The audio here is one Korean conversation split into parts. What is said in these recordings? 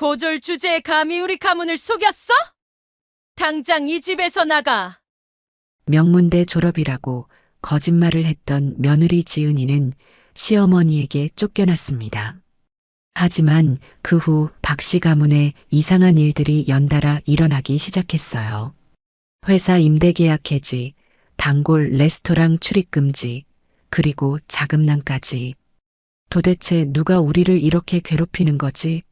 고졸 주제에 감히 우리 가문을 속였어? 당장 이 집에서 나가. 명문대 졸업이라고 거짓말을 했던 며느리 지은이는 시어머니에게 쫓겨났습니다. 하지만 그 후 박씨 가문에 이상한 일들이 연달아 일어나기 시작했어요. 회사 임대 계약 해지, 단골 레스토랑 출입 금지, 그리고 자금난까지. 도대체 누가 우리를 이렇게 괴롭히는 거지?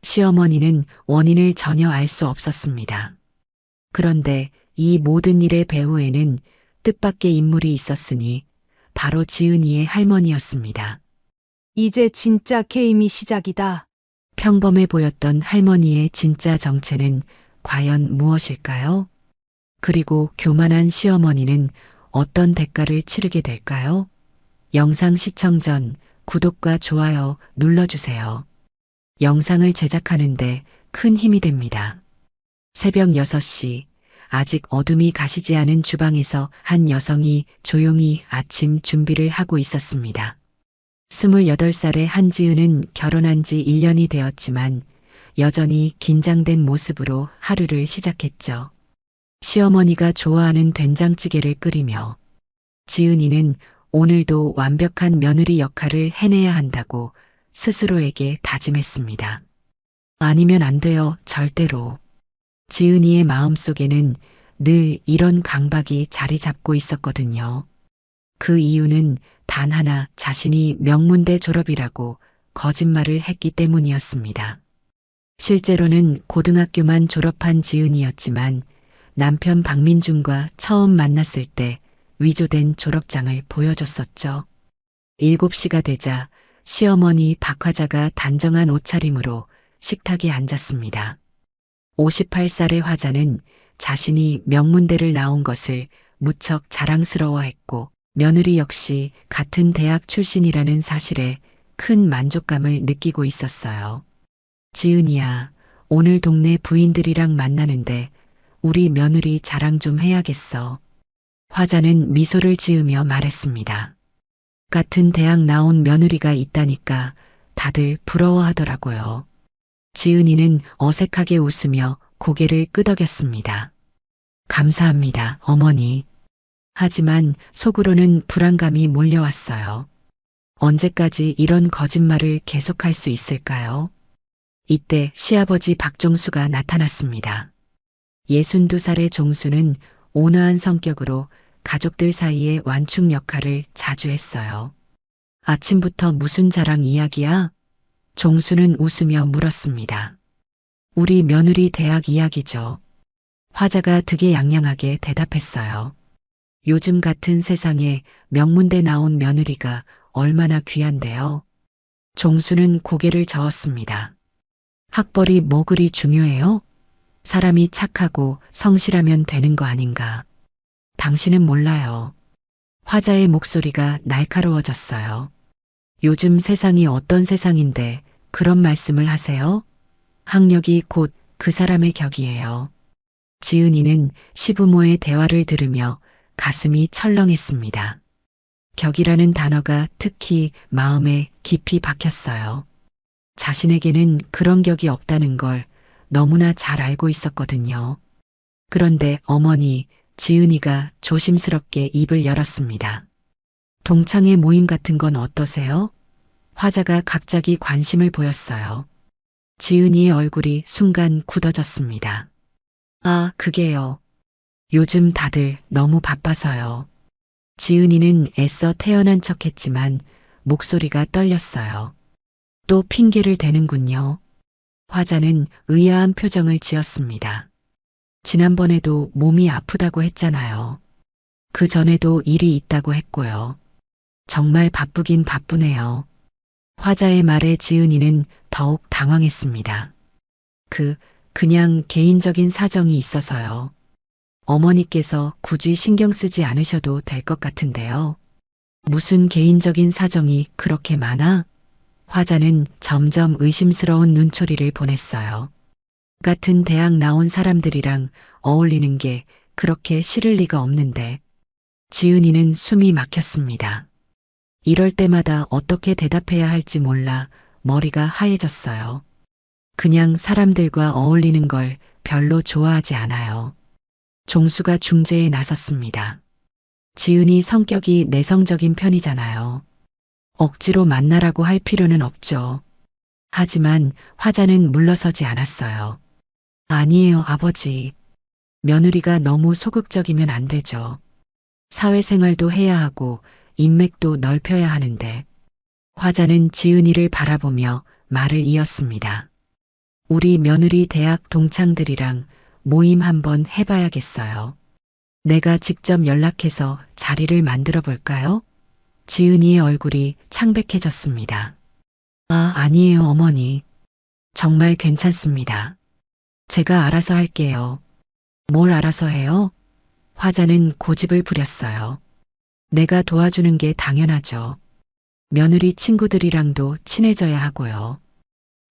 시어머니는 원인을 전혀 알 수 없었습니다. 그런데 이 모든 일의 배후에는 뜻밖의 인물이 있었으니 바로 지은이의 할머니였습니다. 이제 진짜 게임이 시작이다. 평범해 보였던 할머니의 진짜 정체는 과연 무엇일까요? 그리고 교만한 시어머니는 어떤 대가를 치르게 될까요? 영상 시청 전 구독과 좋아요 눌러주세요. 영상을 제작하는데 큰 힘이 됩니다. 새벽 6시, 아직 어둠이 가시지 않은 주방에서 한 여성이 조용히 아침 준비를 하고 있었습니다. 28살의 한지은은 결혼한 지 1년이 되었지만 여전히 긴장된 모습으로 하루를 시작했죠. 시어머니가 좋아하는 된장찌개를 끓이며 지은이는 오늘도 완벽한 며느리 역할을 해내야 한다고 스스로에게 다짐했습니다. 아니면 안 돼요, 절대로. 지은이의 마음속에는 늘 이런 강박이 자리 잡고 있었거든요. 그 이유는 단 하나, 자신이 명문대 졸업이라고 거짓말을 했기 때문이었습니다. 실제로는 고등학교만 졸업한 지은이였지만 남편 박민준과 처음 만났을 때 위조된 졸업장을 보여줬었죠. 7시가 되자 시어머니 박화자가 단정한 옷차림으로 식탁에 앉았습니다. 58살의 화자는 자신이 명문대를 나온 것을 무척 자랑스러워했고 며느리 역시 같은 대학 출신이라는 사실에 큰 만족감을 느끼고 있었어요. 지은이야, 오늘 동네 부인들이랑 만나는데 우리 며느리 자랑 좀 해야겠어. 화자는 미소를 지으며 말했습니다. 같은 대학 나온 며느리가 있다니까 다들 부러워하더라고요. 지은이는 어색하게 웃으며 고개를 끄덕였습니다. 감사합니다, 어머니. 하지만 속으로는 불안감이 몰려왔어요. 언제까지 이런 거짓말을 계속할 수 있을까요? 이때 시아버지 박종수가 나타났습니다. 62살의 종수는 온화한 성격으로 가족들 사이의 완충 역할을 자주 했어요. 아침부터 무슨 자랑 이야기야? 종수는 웃으며 물었습니다. 우리 며느리 대학 이야기죠. 화자가 득이양양하게 대답했어요. 요즘 같은 세상에 명문대 나온 며느리가 얼마나 귀한데요. 종수는 고개를 저었습니다. 학벌이 뭐 그리 중요해요? 사람이 착하고 성실하면 되는 거 아닌가. 당신은 몰라요. 화자의 목소리가 날카로워졌어요. 요즘 세상이 어떤 세상인데 그런 말씀을 하세요? 학력이 곧 그 사람의 격이에요. 지은이는 시부모의 대화를 들으며 가슴이 철렁했습니다. 격이라는 단어가 특히 마음에 깊이 박혔어요. 자신에게는 그런 격이 없다는 걸 너무나 잘 알고 있었거든요. 그런데 어머니, 지은이가 조심스럽게 입을 열었습니다. 동창회 모임 같은 건 어떠세요? 화자가 갑자기 관심을 보였어요. 지은이의 얼굴이 순간 굳어졌습니다. 아, 그게요. 요즘 다들 너무 바빠서요. 지은이는 애써 태연한 척했지만 목소리가 떨렸어요. 또 핑계를 대는군요. 화자는 의아한 표정을 지었습니다. 지난번에도 몸이 아프다고 했잖아요. 그 전에도 일이 있다고 했고요. 정말 바쁘긴 바쁘네요. 화자의 말에 지은이는 더욱 당황했습니다. 그냥 개인적인 사정이 있어서요. 어머니께서 굳이 신경 쓰지 않으셔도 될 것 같은데요. 무슨 개인적인 사정이 그렇게 많아? 화자는 점점 의심스러운 눈초리를 보냈어요. 같은 대학 나온 사람들이랑 어울리는 게 그렇게 싫을 리가 없는데. 지은이는 숨이 막혔습니다. 이럴 때마다 어떻게 대답해야 할지 몰라 머리가 하얘졌어요. 그냥 사람들과 어울리는 걸 별로 좋아하지 않아요. 종수가 중재에 나섰습니다. 지은이 성격이 내성적인 편이잖아요. 억지로 만나라고 할 필요는 없죠. 하지만 화자는 물러서지 않았어요. 아니에요, 아버지. 며느리가 너무 소극적이면 안 되죠. 사회생활도 해야 하고 인맥도 넓혀야 하는데. 화자는 지은이를 바라보며 말을 이었습니다. 우리 며느리 대학 동창들이랑 모임 한번 해봐야겠어요. 내가 직접 연락해서 자리를 만들어 볼까요? 지은이의 얼굴이 창백해졌습니다. 아니에요, 어머니. 정말 괜찮습니다. 제가 알아서 할게요. 뭘 알아서 해요? 화자는 고집을 부렸어요. 내가 도와주는 게 당연하죠. 며느리 친구들이랑도 친해져야 하고요.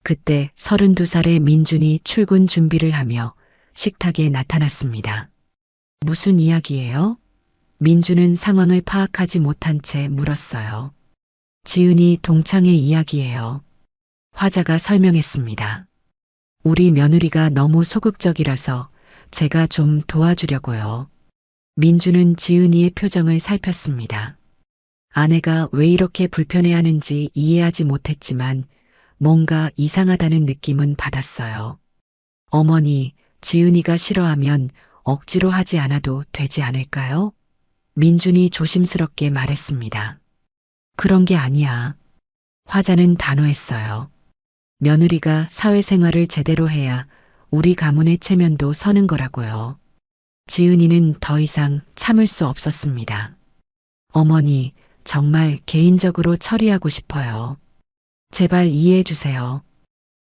그때 32살의 민준이 출근 준비를 하며 식탁에 나타났습니다. 무슨 이야기예요? 민준은 상황을 파악하지 못한 채 물었어요. 지은이 동창의 이야기예요. 화자가 설명했습니다. 우리 며느리가 너무 소극적이라서 제가 좀 도와주려고요. 민준은 지은이의 표정을 살폈습니다. 아내가 왜 이렇게 불편해하는지 이해하지 못했지만 뭔가 이상하다는 느낌은 받았어요. 어머니, 지은이가 싫어하면 억지로 하지 않아도 되지 않을까요? 민준이 조심스럽게 말했습니다. 그런 게 아니야. 화자는 단호했어요. 며느리가 사회생활을 제대로 해야 우리 가문의 체면도 서는 거라고요. 지은이는 더 이상 참을 수 없었습니다. 어머니, 정말 개인적으로 처리하고 싶어요. 제발 이해해 주세요.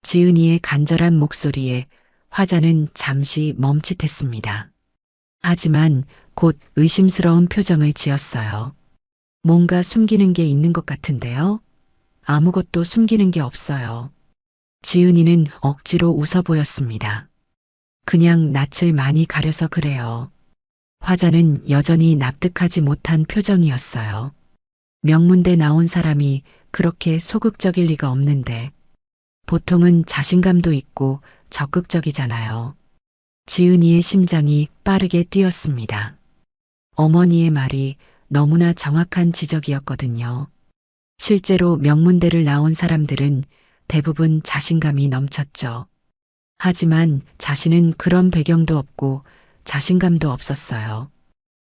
지은이의 간절한 목소리에 화자는 잠시 멈칫했습니다. 하지만 곧 의심스러운 표정을 지었어요. 뭔가 숨기는 게 있는 것 같은데요? 아무것도 숨기는 게 없어요. 지은이는 억지로 웃어 보였습니다. 그냥 낯을 많이 가려서 그래요. 화자는 여전히 납득하지 못한 표정이었어요. 명문대 나온 사람이 그렇게 소극적일 리가 없는데 보통은 자신감도 있고 적극적이잖아요. 지은이의 심장이 빠르게 뛰었습니다. 어머니의 말이 너무나 정확한 지적이었거든요. 실제로 명문대를 나온 사람들은 대부분 자신감이 넘쳤죠. 하지만 자신은 그런 배경도 없고 자신감도 없었어요.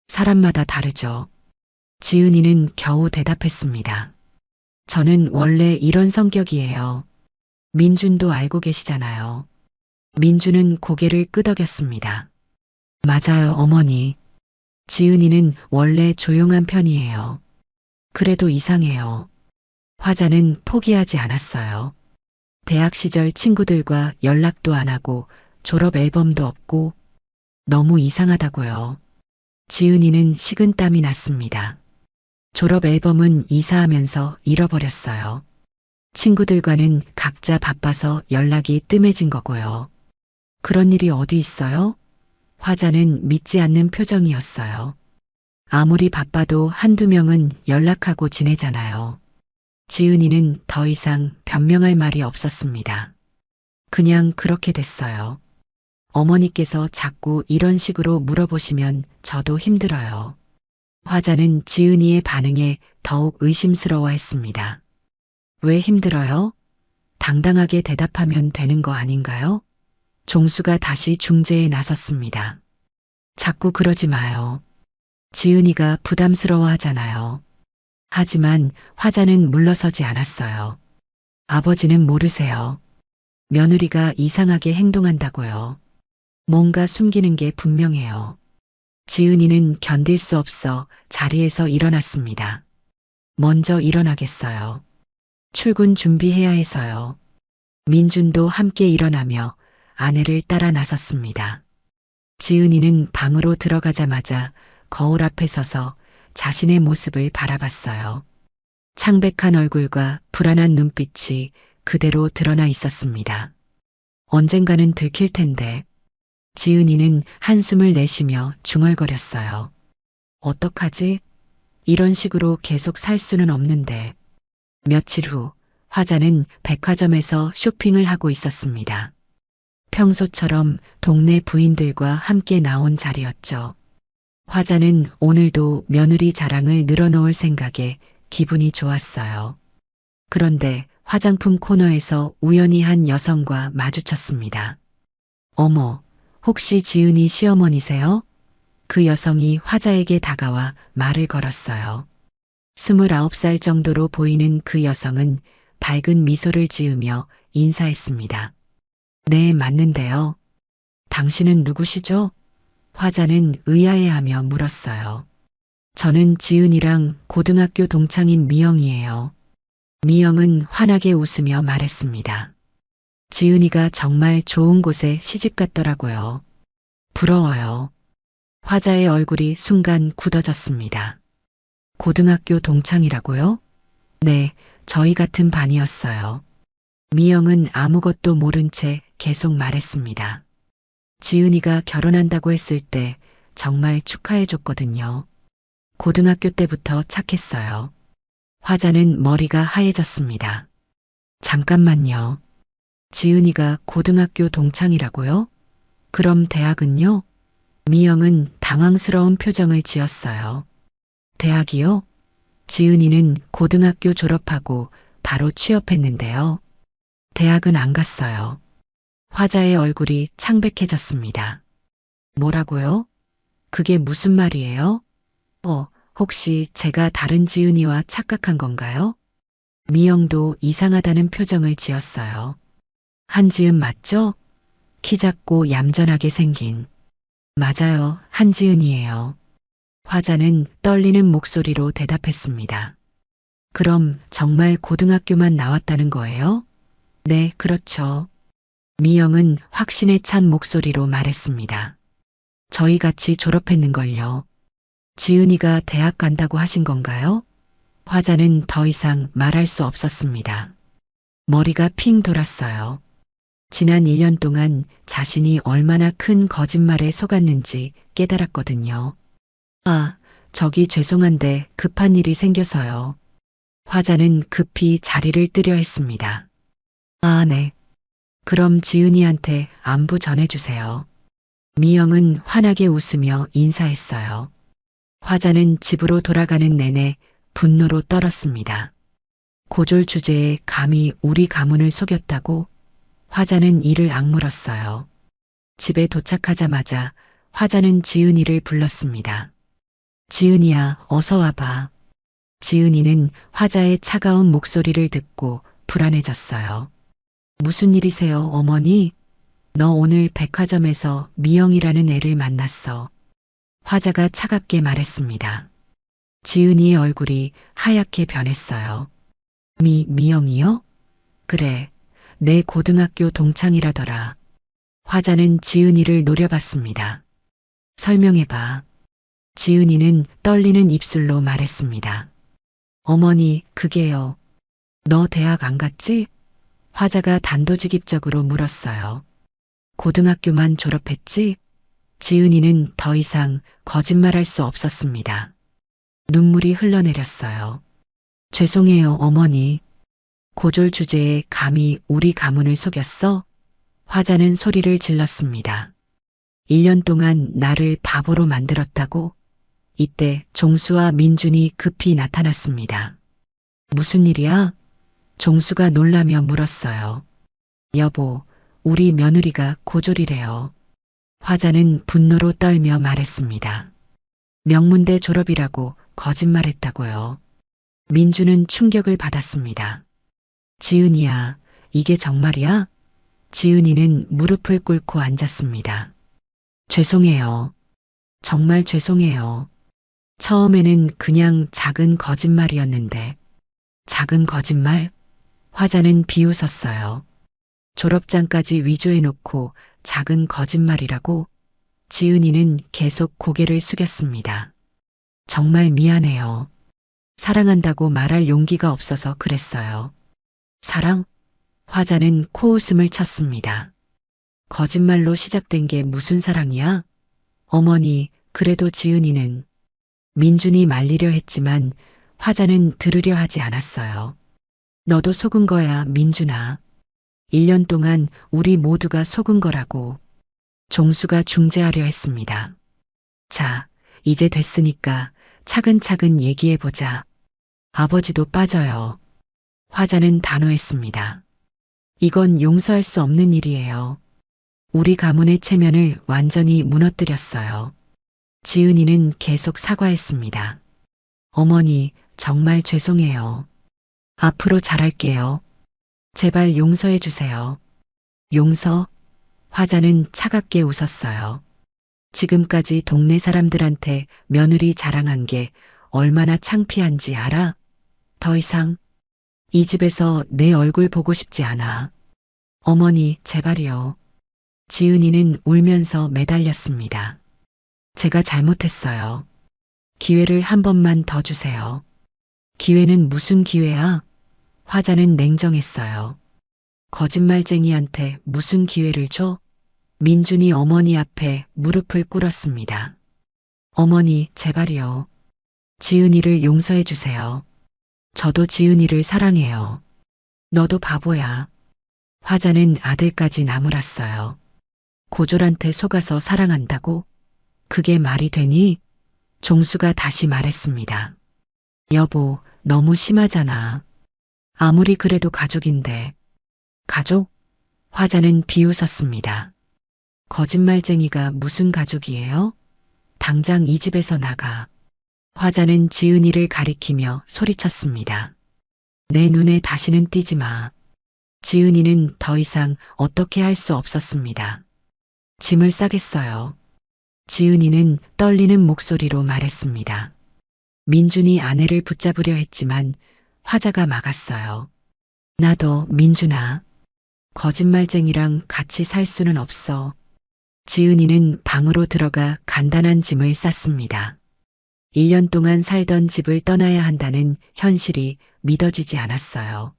사람마다 다르죠. 지은이는 겨우 대답했습니다. 저는 원래 이런 성격이에요. 민준도 알고 계시잖아요. 민준은 고개를 끄덕였습니다. 맞아요, 어머니. 지은이는 원래 조용한 편이에요. 그래도 이상해요. 화자는 포기하지 않았어요. 대학 시절 친구들과 연락도 안 하고 졸업 앨범도 없고 너무 이상하다고요. 지은이는 식은땀이 났습니다. 졸업 앨범은 이사하면서 잃어버렸어요. 친구들과는 각자 바빠서 연락이 뜸해진 거고요. 그런 일이 어디 있어요? 화자는 믿지 않는 표정이었어요. 아무리 바빠도 한두 명은 연락하고 지내잖아요. 지은이는 더 이상 변명할 말이 없었습니다. 그냥 그렇게 됐어요. 어머니께서 자꾸 이런 식으로 물어보시면 저도 힘들어요. 화자는 지은이의 반응에 더욱 의심스러워했습니다. 왜 힘들어요? 당당하게 대답하면 되는 거 아닌가요? 종수가 다시 중재에 나섰습니다. 자꾸 그러지 마요. 지은이가 부담스러워하잖아요. 하지만 화자는 물러서지 않았어요. 아버지는 모르세요. 며느리가 이상하게 행동한다고요. 뭔가 숨기는 게 분명해요. 지은이는 견딜 수 없어 자리에서 일어났습니다. 먼저 일어나겠어요. 출근 준비해야 해서요. 민준도 함께 일어나며 아내를 따라 나섰습니다. 지은이는 방으로 들어가자마자 거울 앞에 서서 자신의 모습을 바라봤어요. 창백한 얼굴과 불안한 눈빛이 그대로 드러나 있었습니다. 언젠가는 들킬 텐데. 지은이는 한숨을 내쉬며 중얼거렸어요. 어떡하지? 이런 식으로 계속 살 수는 없는데. 며칠 후 화자는 백화점에서 쇼핑을 하고 있었습니다. 평소처럼 동네 부인들과 함께 나온 자리였죠. 화자는 오늘도 며느리 자랑을 늘어놓을 생각에 기분이 좋았어요. 그런데 화장품 코너에서 우연히 한 여성과 마주쳤습니다. 어머, 혹시 지은이 시어머니세요? 그 여성이 화자에게 다가와 말을 걸었어요. 29살 정도로 보이는 그 여성은 밝은 미소를 지으며 인사했습니다. 네, 맞는데요. 당신은 누구시죠? 화자는 의아해하며 물었어요. 저는 지은이랑 고등학교 동창인 미영이에요. 미영은 환하게 웃으며 말했습니다. 지은이가 정말 좋은 곳에 시집 갔더라고요. 부러워요. 화자의 얼굴이 순간 굳어졌습니다. 고등학교 동창이라고요? 네, 저희 같은 반이었어요. 미영은 아무것도 모른 채 계속 말했습니다. 지은이가 결혼한다고 했을 때 정말 축하해줬거든요. 고등학교 때부터 착했어요. 화자는 머리가 하얘졌습니다. 잠깐만요. 지은이가 고등학교 동창이라고요? 그럼 대학은요? 미영은 당황스러운 표정을 지었어요. 대학이요? 지은이는 고등학교 졸업하고 바로 취업했는데요. 대학은 안 갔어요. 화자의 얼굴이 창백해졌습니다. 뭐라고요? 그게 무슨 말이에요? 혹시 제가 다른 지은이와 착각한 건가요? 미영도 이상하다는 표정을 지었어요. 한지은 맞죠? 키 작고 얌전하게 생긴. 맞아요, 한지은이에요. 화자는 떨리는 목소리로 대답했습니다. 그럼 정말 고등학교만 나왔다는 거예요? 네, 그렇죠. 미영은 확신에 찬 목소리로 말했습니다. 저희 같이 졸업했는걸요. 지은이가 대학 간다고 하신 건가요? 화자는 더 이상 말할 수 없었습니다. 머리가 핑 돌았어요. 지난 1년 동안 자신이 얼마나 큰 거짓말에 속았는지 깨달았거든요. 아, 저기 죄송한데 급한 일이 생겨서요. 화자는 급히 자리를 뜨려 했습니다. 아, 네. 그럼 지은이한테 안부 전해주세요. 미영은 환하게 웃으며 인사했어요. 화자는 집으로 돌아가는 내내 분노로 떨었습니다. 고졸 주제에 감히 우리 가문을 속였다고 화자는 이를 악물었어요. 집에 도착하자마자 화자는 지은이를 불렀습니다. 지은이야, 어서 와봐. 지은이는 화자의 차가운 목소리를 듣고 불안해졌어요. 무슨 일이세요, 어머니? 너 오늘 백화점에서 미영이라는 애를 만났어. 화자가 차갑게 말했습니다. 지은이의 얼굴이 하얗게 변했어요. 미영이요? 그래, 내 고등학교 동창이라더라. 화자는 지은이를 노려봤습니다. 설명해봐. 지은이는 떨리는 입술로 말했습니다. 어머니, 그게요. 너 대학 안 갔지? 화자가 단도직입적으로 물었어요. 고등학교만 졸업했지? 지은이는 더 이상 거짓말할 수 없었습니다. 눈물이 흘러내렸어요. 죄송해요, 어머니. 고졸 주제에 감히 우리 가문을 속였어? 화자는 소리를 질렀습니다. 1년 동안 나를 바보로 만들었다고? 이때 종수와 민준이 급히 나타났습니다. 무슨 일이야? 종수가 놀라며 물었어요. 여보, 우리 며느리가 고졸이래요. 화자는 분노로 떨며 말했습니다. 명문대 졸업이라고 거짓말했다고요. 민주는 충격을 받았습니다. 지은이야, 이게 정말이야? 지은이는 무릎을 꿇고 앉았습니다. 죄송해요. 정말 죄송해요. 처음에는 그냥 작은 거짓말이었는데. 작은 거짓말? 화자는 비웃었어요. 졸업장까지 위조해놓고 작은 거짓말이라고? 지은이는 계속 고개를 숙였습니다. 정말 미안해요. 사랑한다고 말할 용기가 없어서 그랬어요. 사랑? 화자는 코웃음을 쳤습니다. 거짓말로 시작된 게 무슨 사랑이야? 어머니, 그래도 지은이는 민준이 말리려 했지만 화자는 들으려 하지 않았어요. 너도 속은 거야, 민준아. 1년 동안 우리 모두가 속은 거라고. 종수가 중재하려 했습니다. 자, 이제 됐으니까 차근차근 얘기해보자. 아버지도 빠져요. 화자는 단호했습니다. 이건 용서할 수 없는 일이에요. 우리 가문의 체면을 완전히 무너뜨렸어요. 지은이는 계속 사과했습니다. 어머니, 정말 죄송해요. 앞으로 잘할게요. 제발 용서해 주세요. 용서? 화자는 차갑게 웃었어요. 지금까지 동네 사람들한테 며느리 자랑한 게 얼마나 창피한지 알아? 더 이상 이 집에서 내 얼굴 보고 싶지 않아. 어머니, 제발이요. 지은이는 울면서 매달렸습니다. 제가 잘못했어요. 기회를 한 번만 더 주세요. 기회는 무슨 기회야? 화자는 냉정했어요. 거짓말쟁이한테 무슨 기회를 줘? 민준이 어머니 앞에 무릎을 꿇었습니다. 어머니, 제발이요. 지은이를 용서해 주세요. 저도 지은이를 사랑해요. 너도 바보야. 화자는 아들까지 나무랐어요. 고졸한테 속아서 사랑한다고? 그게 말이 되니? 종수가 다시 말했습니다. 여보, 너무 심하잖아. 아무리 그래도 가족인데. 가족? 화자는 비웃었습니다. 거짓말쟁이가 무슨 가족이에요? 당장 이 집에서 나가. 화자는 지은이를 가리키며 소리쳤습니다. 내 눈에 다시는 띄지 마. 지은이는 더 이상 어떻게 할 수 없었습니다. 짐을 싸겠어요. 지은이는 떨리는 목소리로 말했습니다. 민준이 아내를 붙잡으려 했지만 화자가 막았어요. 나도 민준아. 거짓말쟁이랑 같이 살 수는 없어. 지은이는 방으로 들어가 간단한 짐을 쌌습니다. 1년 동안 살던 집을 떠나야 한다는 현실이 믿어지지 않았어요.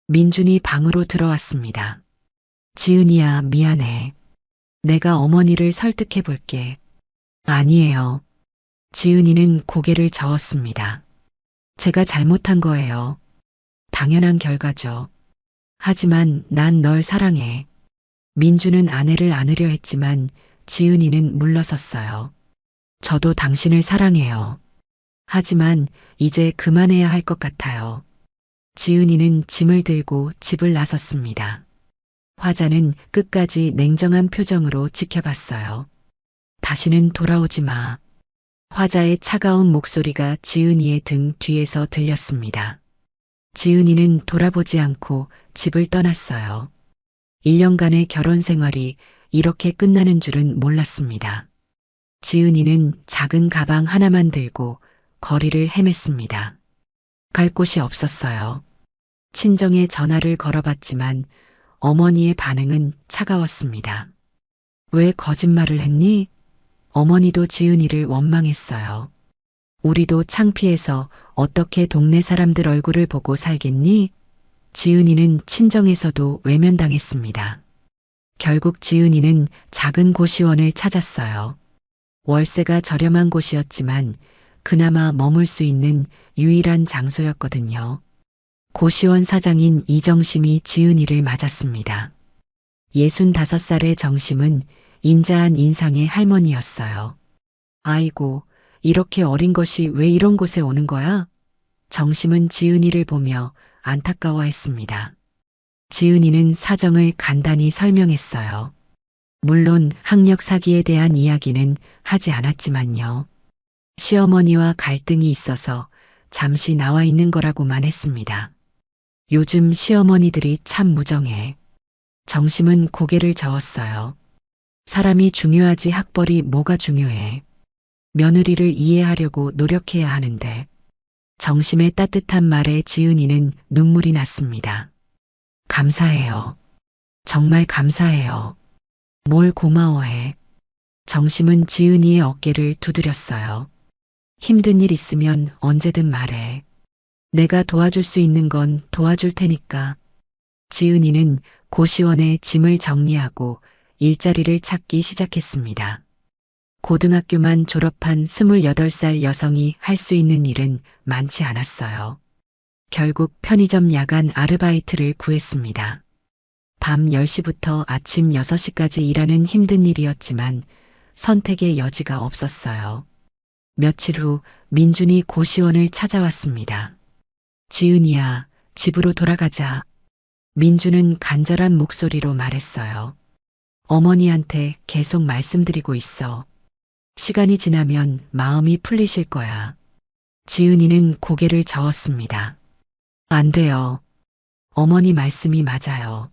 민준이 방으로 들어왔습니다. 지은이야, 미안해. 내가 어머니를 설득해 볼게. 아니에요. 지은이는 고개를 저었습니다. 제가 잘못한 거예요. 당연한 결과죠. 하지만 난 널 사랑해. 민주는 아내를 안으려 했지만 지은이는 물러섰어요. 저도 당신을 사랑해요. 하지만 이제 그만해야 할 것 같아요. 지은이는 짐을 들고 집을 나섰습니다. 화자는 끝까지 냉정한 표정으로 지켜봤어요. 다시는 돌아오지 마. 화자의 차가운 목소리가 지은이의 등 뒤에서 들렸습니다. 지은이는 돌아보지 않고 집을 떠났어요. 1년간의 결혼 생활이 이렇게 끝나는 줄은 몰랐습니다. 지은이는 작은 가방 하나만 들고 거리를 헤맸습니다. 갈 곳이 없었어요. 친정에 전화를 걸어봤지만 어머니의 반응은 차가웠습니다. 왜 거짓말을 했니? 어머니도 지은이를 원망했어요. 우리도 창피해서 어떻게 동네 사람들 얼굴을 보고 살겠니? 지은이는 친정에서도 외면당했습니다. 결국 지은이는 작은 고시원을 찾았어요. 월세가 저렴한 곳이었지만 그나마 머물 수 있는 유일한 장소였거든요. 고시원 사장인 이정심이 지은이를 맞았습니다. 65살의 정심은 인자한 인상의 할머니였어요. 아이고, 이렇게 어린 것이 왜 이런 곳에 오는 거야? 정심은 지은이를 보며 안타까워했습니다. 지은이는 사정을 간단히 설명했어요. 물론 학력 사기에 대한 이야기는 하지 않았지만요. 시어머니와 갈등이 있어서 잠시 나와 있는 거라고만 했습니다. 요즘 시어머니들이 참 무정해. 정심은 고개를 저었어요. 사람이 중요하지 학벌이 뭐가 중요해. 며느리를 이해하려고 노력해야 하는데. 정심의 따뜻한 말에 지은이는 눈물이 났습니다. 감사해요. 정말 감사해요. 뭘 고마워해. 정심은 지은이의 어깨를 두드렸어요. 힘든 일 있으면 언제든 말해. 내가 도와줄 수 있는 건 도와줄 테니까. 지은이는 고시원에 짐을 정리하고 일자리를 찾기 시작했습니다. 고등학교만 졸업한 28살 여성이 할 수 있는 일은 많지 않았어요. 결국 편의점 야간 아르바이트를 구했습니다. 밤 10시부터 아침 6시까지 일하는 힘든 일이었지만 선택의 여지가 없었어요. 며칠 후 민준이 고시원을 찾아왔습니다. 지은이야, 집으로 돌아가자. 민준은 간절한 목소리로 말했어요. 어머니한테 계속 말씀드리고 있어. 시간이 지나면 마음이 풀리실 거야. 지은이는 고개를 저었습니다. 안 돼요. 어머니 말씀이 맞아요.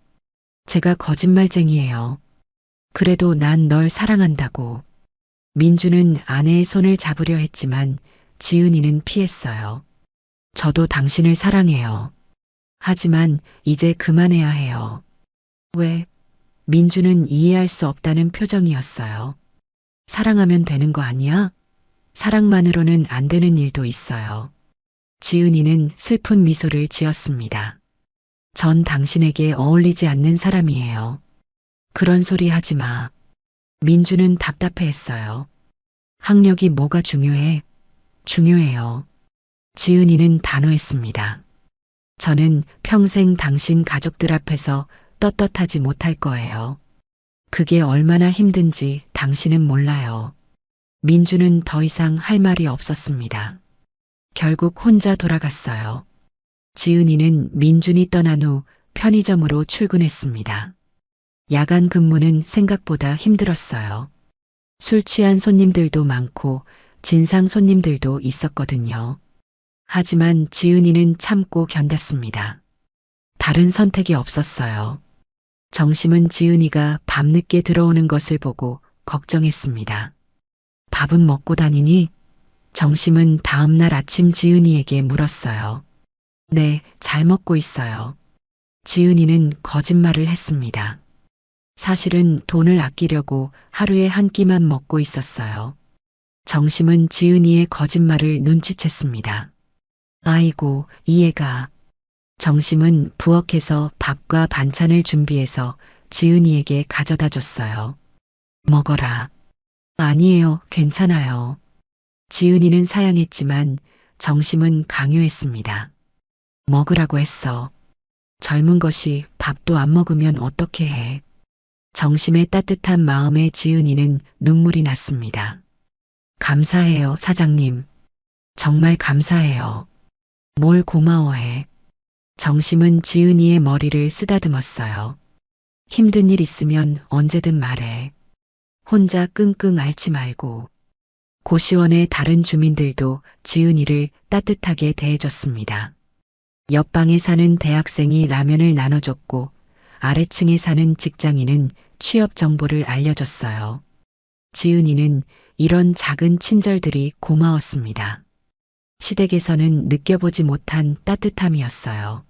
제가 거짓말쟁이에요. 그래도 난 널 사랑한다고. 민주는 아내의 손을 잡으려 했지만 지은이는 피했어요. 저도 당신을 사랑해요. 하지만 이제 그만해야 해요. 왜? 민주는 이해할 수 없다는 표정이었어요. 사랑하면 되는 거 아니야? 사랑만으로는 안 되는 일도 있어요. 지은이는 슬픈 미소를 지었습니다. 전 당신에게 어울리지 않는 사람이에요. 그런 소리 하지 마. 민주는 답답해했어요. 학력이 뭐가 중요해? 중요해요. 지은이는 단호했습니다. 저는 평생 당신 가족들 앞에서 떳떳하지 못할 거예요. 그게 얼마나 힘든지 당신은 몰라요. 민주는 더 이상 할 말이 없었습니다. 결국 혼자 돌아갔어요. 지은이는 민준이 떠난 후 편의점으로 출근했습니다. 야간 근무는 생각보다 힘들었어요. 술 취한 손님들도 많고 진상 손님들도 있었거든요. 하지만 지은이는 참고 견뎠습니다. 다른 선택이 없었어요. 정심은 지은이가 밤늦게 들어오는 것을 보고 걱정했습니다. 밥은 먹고 다니니? 정심은 다음 날 아침 지은이에게 물었어요. 네, 잘 먹고 있어요. 지은이는 거짓말을 했습니다. 사실은 돈을 아끼려고 하루에 한 끼만 먹고 있었어요. 정심은 지은이의 거짓말을 눈치챘습니다. 아이고, 이해가. 정심은 부엌에서 밥과 반찬을 준비해서 지은이에게 가져다 줬어요. 먹어라. 아니에요, 괜찮아요. 지은이는 사양했지만 정심은 강요했습니다. 먹으라고 했어. 젊은 것이 밥도 안 먹으면 어떻게 해. 정심의 따뜻한 마음에 지은이는 눈물이 났습니다. 감사해요, 사장님. 정말 감사해요. 뭘 고마워해. 정심은 지은이의 머리를 쓰다듬었어요. 힘든 일 있으면 언제든 말해. 혼자 끙끙 앓지 말고. 고시원의 다른 주민들도 지은이를 따뜻하게 대해줬습니다. 옆방에 사는 대학생이 라면을 나눠줬고 아래층에 사는 직장인은 취업 정보를 알려줬어요. 지은이는 이런 작은 친절들이 고마웠습니다. 시댁에서는 느껴보지 못한 따뜻함이었어요.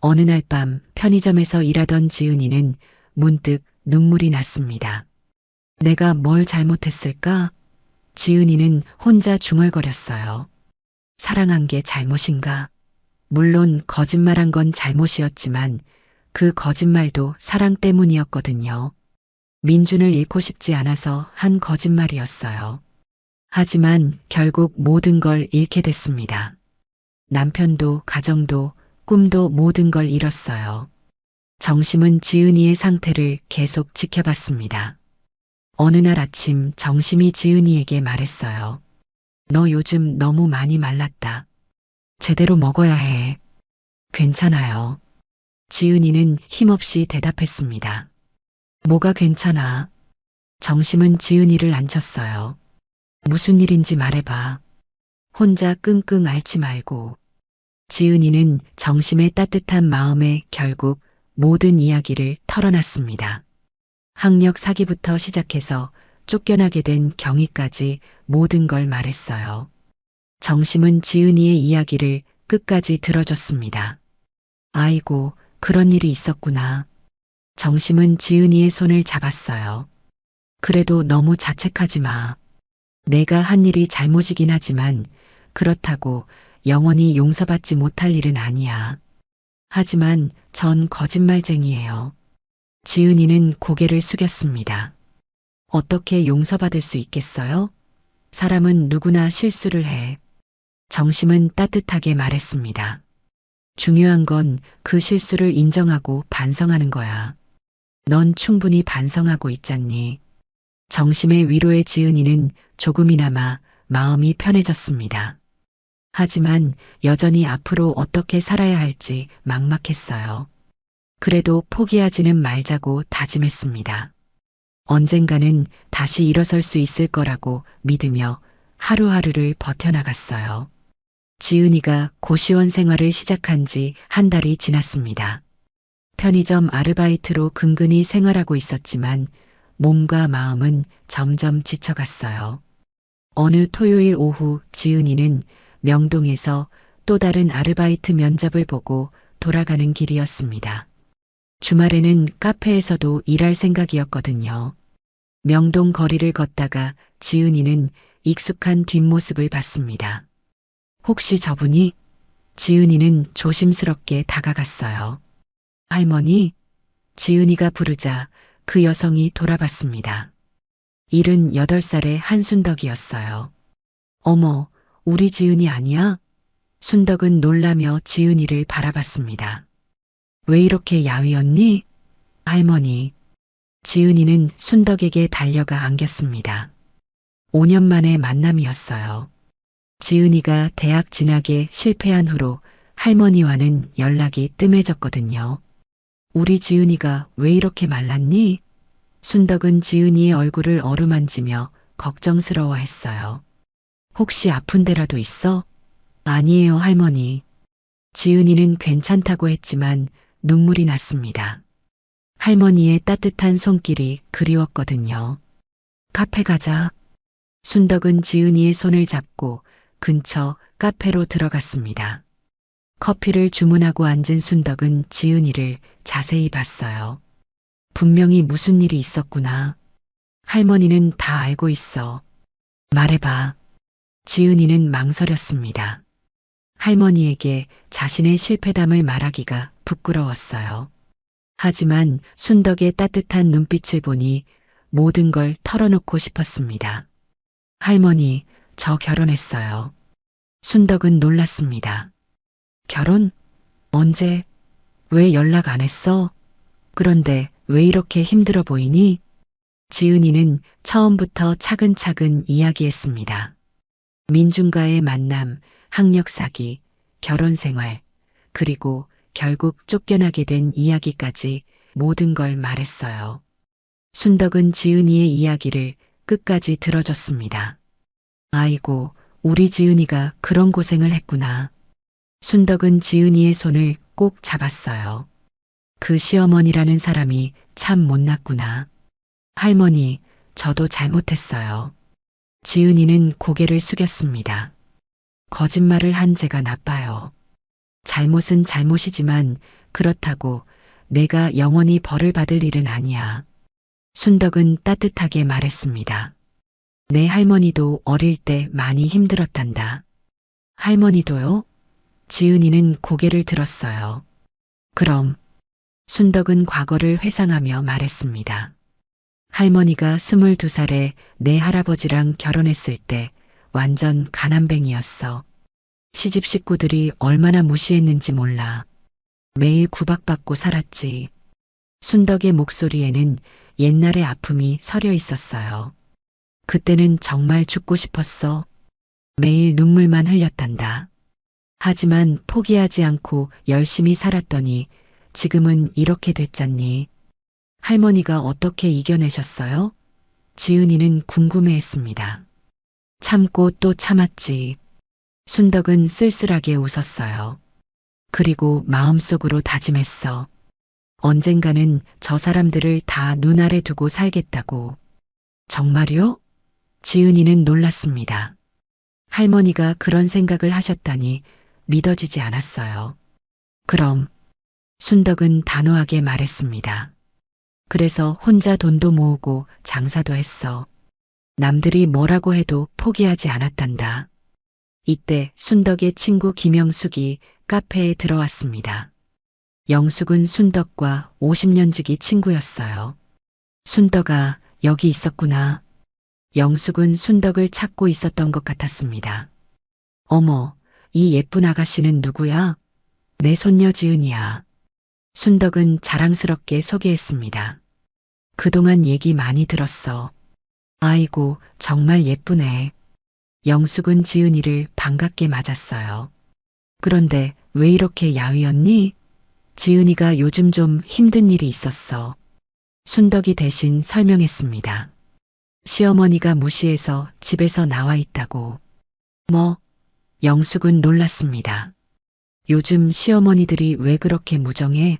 어느 날 밤 편의점에서 일하던 지은이는 문득 눈물이 났습니다. 내가 뭘 잘못했을까? 지은이는 혼자 중얼거렸어요. 사랑한 게 잘못인가? 물론 거짓말한 건 잘못이었지만 그 거짓말도 사랑 때문이었거든요. 민준을 잃고 싶지 않아서 한 거짓말이었어요. 하지만 결국 모든 걸 잃게 됐습니다. 남편도 가정도 꿈도 모든 걸 잃었어요. 정심은 지은이의 상태를 계속 지켜봤습니다. 어느 날 아침 정심이 지은이에게 말했어요. 너 요즘 너무 많이 말랐다. 제대로 먹어야 해. 괜찮아요. 지은이는 힘없이 대답했습니다. 뭐가 괜찮아? 정심은 지은이를 앉혔어요. 무슨 일인지 말해봐. 혼자 끙끙 앓지 말고. 지은이는 정심의 따뜻한 마음에 결국 모든 이야기를 털어놨습니다. 학력 사기부터 시작해서 쫓겨나게 된 경위까지 모든 걸 말했어요. 정심은 지은이의 이야기를 끝까지 들어줬습니다. 아이고, 그런 일이 있었구나. 정심은 지은이의 손을 잡았어요. 그래도 너무 자책하지 마. 내가 한 일이 잘못이긴 하지만 그렇다고 영원히 용서받지 못할 일은 아니야. 하지만 전 거짓말쟁이에요. 지은이는 고개를 숙였습니다. 어떻게 용서받을 수 있겠어요? 사람은 누구나 실수를 해. 정심은 따뜻하게 말했습니다. 중요한 건 그 실수를 인정하고 반성하는 거야. 넌 충분히 반성하고 있잖니. 정심의 위로에 지은이는 조금이나마 마음이 편해졌습니다. 하지만 여전히 앞으로 어떻게 살아야 할지 막막했어요. 그래도 포기하지는 말자고 다짐했습니다. 언젠가는 다시 일어설 수 있을 거라고 믿으며 하루하루를 버텨나갔어요. 지은이가 고시원 생활을 시작한 지 한 달이 지났습니다. 편의점 아르바이트로 근근히 생활하고 있었지만 몸과 마음은 점점 지쳐갔어요. 어느 토요일 오후 지은이는 명동에서 또 다른 아르바이트 면접을 보고 돌아가는 길이었습니다. 주말에는 카페에서도 일할 생각이었거든요. 명동 거리를 걷다가 지은이는 익숙한 뒷모습을 봤습니다. 혹시 저분이? 지은이는 조심스럽게 다가갔어요. 할머니? 지은이가 부르자 그 여성이 돌아봤습니다. 78살의 한순덕이었어요. 어머, 우리 지은이 아니야? 순덕은 놀라며 지은이를 바라봤습니다. 왜 이렇게 야위었니? 할머니. 지은이는 순덕에게 달려가 안겼습니다. 5년 만의 만남이었어요. 지은이가 대학 진학에 실패한 후로 할머니와는 연락이 뜸해졌거든요. 우리 지은이가 왜 이렇게 말랐니? 순덕은 지은이의 얼굴을 어루만지며 걱정스러워했어요. 혹시 아픈 데라도 있어? 아니에요, 할머니. 지은이는 괜찮다고 했지만 눈물이 났습니다. 할머니의 따뜻한 손길이 그리웠거든요. 카페 가자. 순덕은 지은이의 손을 잡고 근처 카페로 들어갔습니다. 커피를 주문하고 앉은 순덕은 지은이를 자세히 봤어요. 분명히 무슨 일이 있었구나. 할머니는 다 알고 있어. 말해봐. 지은이는 망설였습니다. 할머니에게 자신의 실패담을 말하기가 부끄러웠어요. 하지만 순덕의 따뜻한 눈빛을 보니 모든 걸 털어놓고 싶었습니다. 할머니, 저 결혼했어요. 순덕은 놀랐습니다. 결혼? 언제? 왜 연락 안 했어? 그런데 왜 이렇게 힘들어 보이니? 지은이는 처음부터 차근차근 이야기했습니다. 민중과의 만남, 학력 사기, 결혼 생활, 그리고 결국 쫓겨나게 된 이야기까지 모든 걸 말했어요. 순덕은 지은이의 이야기를 끝까지 들어줬습니다. 아이고, 우리 지은이가 그런 고생을 했구나. 순덕은 지은이의 손을 꼭 잡았어요. 그 시어머니라는 사람이 참 못났구나. 할머니, 저도 잘못했어요. 지은이는 고개를 숙였습니다. 거짓말을 한 제가 나빠요. 잘못은 잘못이지만 그렇다고 내가 영원히 벌을 받을 일은 아니야. 순덕은 따뜻하게 말했습니다. 내 할머니도 어릴 때 많이 힘들었단다. 할머니도요? 지은이는 고개를 들었어요. 그럼 순덕은 과거를 회상하며 말했습니다. 할머니가 22살에 내 할아버지랑 결혼했을 때 완전 가난뱅이였어. 시집 식구들이 얼마나 무시했는지 몰라. 매일 구박받고 살았지. 순덕의 목소리에는 옛날의 아픔이 서려 있었어요. 그때는 정말 죽고 싶었어. 매일 눈물만 흘렸단다. 하지만 포기하지 않고 열심히 살았더니 지금은 이렇게 됐잖니. 할머니가 어떻게 이겨내셨어요? 지은이는 궁금해했습니다. 참고 또 참았지. 순덕은 쓸쓸하게 웃었어요. 그리고 마음속으로 다짐했어. 언젠가는 저 사람들을 다 눈아래 두고 살겠다고. 정말요? 지은이는 놀랐습니다. 할머니가 그런 생각을 하셨다니 믿어지지 않았어요. 그럼 순덕은 단호하게 말했습니다. 그래서 혼자 돈도 모으고 장사도 했어. 남들이 뭐라고 해도 포기하지 않았단다. 이때 순덕의 친구 김영숙이 카페에 들어왔습니다. 영숙은 순덕과 50년 지기 친구였어요. 순덕아, 여기 있었구나. 영숙은 순덕을 찾고 있었던 것 같았습니다. 어머, 이 예쁜 아가씨는 누구야? 내 손녀 지은이야. 순덕은 자랑스럽게 소개했습니다. 그동안 얘기 많이 들었어. 아이고, 정말 예쁘네. 영숙은 지은이를 반갑게 맞았어요. 그런데 왜 이렇게 야위었니? 지은이가 요즘 좀 힘든 일이 있었어. 순덕이 대신 설명했습니다. 시어머니가 무시해서 집에서 나와 있다고. 뭐? 영숙은 놀랐습니다. 요즘 시어머니들이 왜 그렇게 무정해?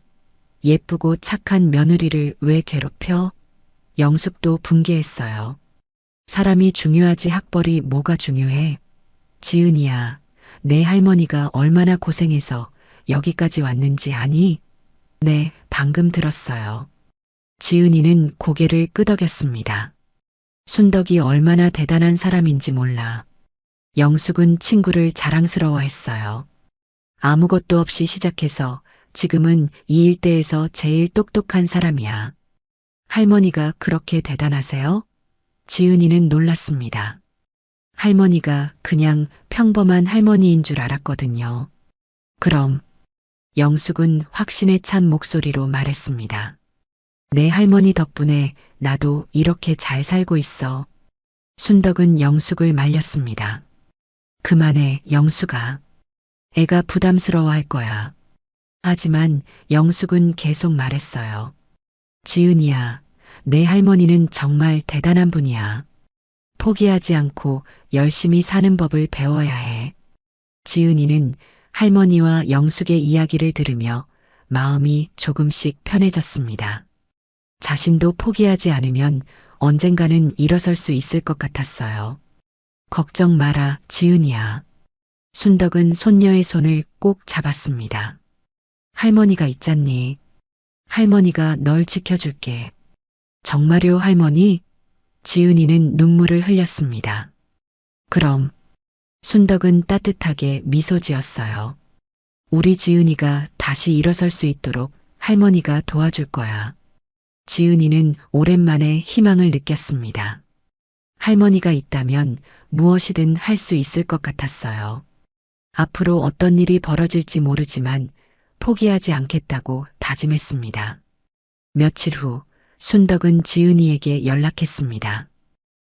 예쁘고 착한 며느리를 왜 괴롭혀? 영숙도 분개했어요. 사람이 중요하지 학벌이 뭐가 중요해? 지은이야, 내 할머니가 얼마나 고생해서 여기까지 왔는지 아니? 네, 방금 들었어요. 지은이는 고개를 끄덕였습니다. 순덕이 얼마나 대단한 사람인지 몰라. 영숙은 친구를 자랑스러워했어요. 아무것도 없이 시작해서 지금은 이 일대에서 제일 똑똑한 사람이야. 할머니가 그렇게 대단하세요? 지은이는 놀랐습니다. 할머니가 그냥 평범한 할머니인 줄 알았거든요. 그럼 영숙은 확신에 찬 목소리로 말했습니다. 내 할머니 덕분에 나도 이렇게 잘 살고 있어. 순덕은 영숙을 말렸습니다. 그만해, 영숙아. 애가 부담스러워할 거야. 하지만 영숙은 계속 말했어요. 지은이야, 내 할머니는 정말 대단한 분이야. 포기하지 않고 열심히 사는 법을 배워야 해. 지은이는 할머니와 영숙의 이야기를 들으며 마음이 조금씩 편해졌습니다. 자신도 포기하지 않으면 언젠가는 일어설 수 있을 것 같았어요. 걱정 마라, 지은이야. 순덕은 손녀의 손을 꼭 잡았습니다. 할머니가 있잖니. 할머니가 널 지켜줄게. 정말요, 할머니? 지은이는 눈물을 흘렸습니다. 그럼 순덕은 따뜻하게 미소 지었어요. 우리 지은이가 다시 일어설 수 있도록 할머니가 도와줄 거야. 지은이는 오랜만에 희망을 느꼈습니다. 할머니가 있다면 무엇이든 할 수 있을 것 같았어요. 앞으로 어떤 일이 벌어질지 모르지만 포기하지 않겠다고 다짐했습니다. 며칠 후 순덕은 지은이에게 연락했습니다.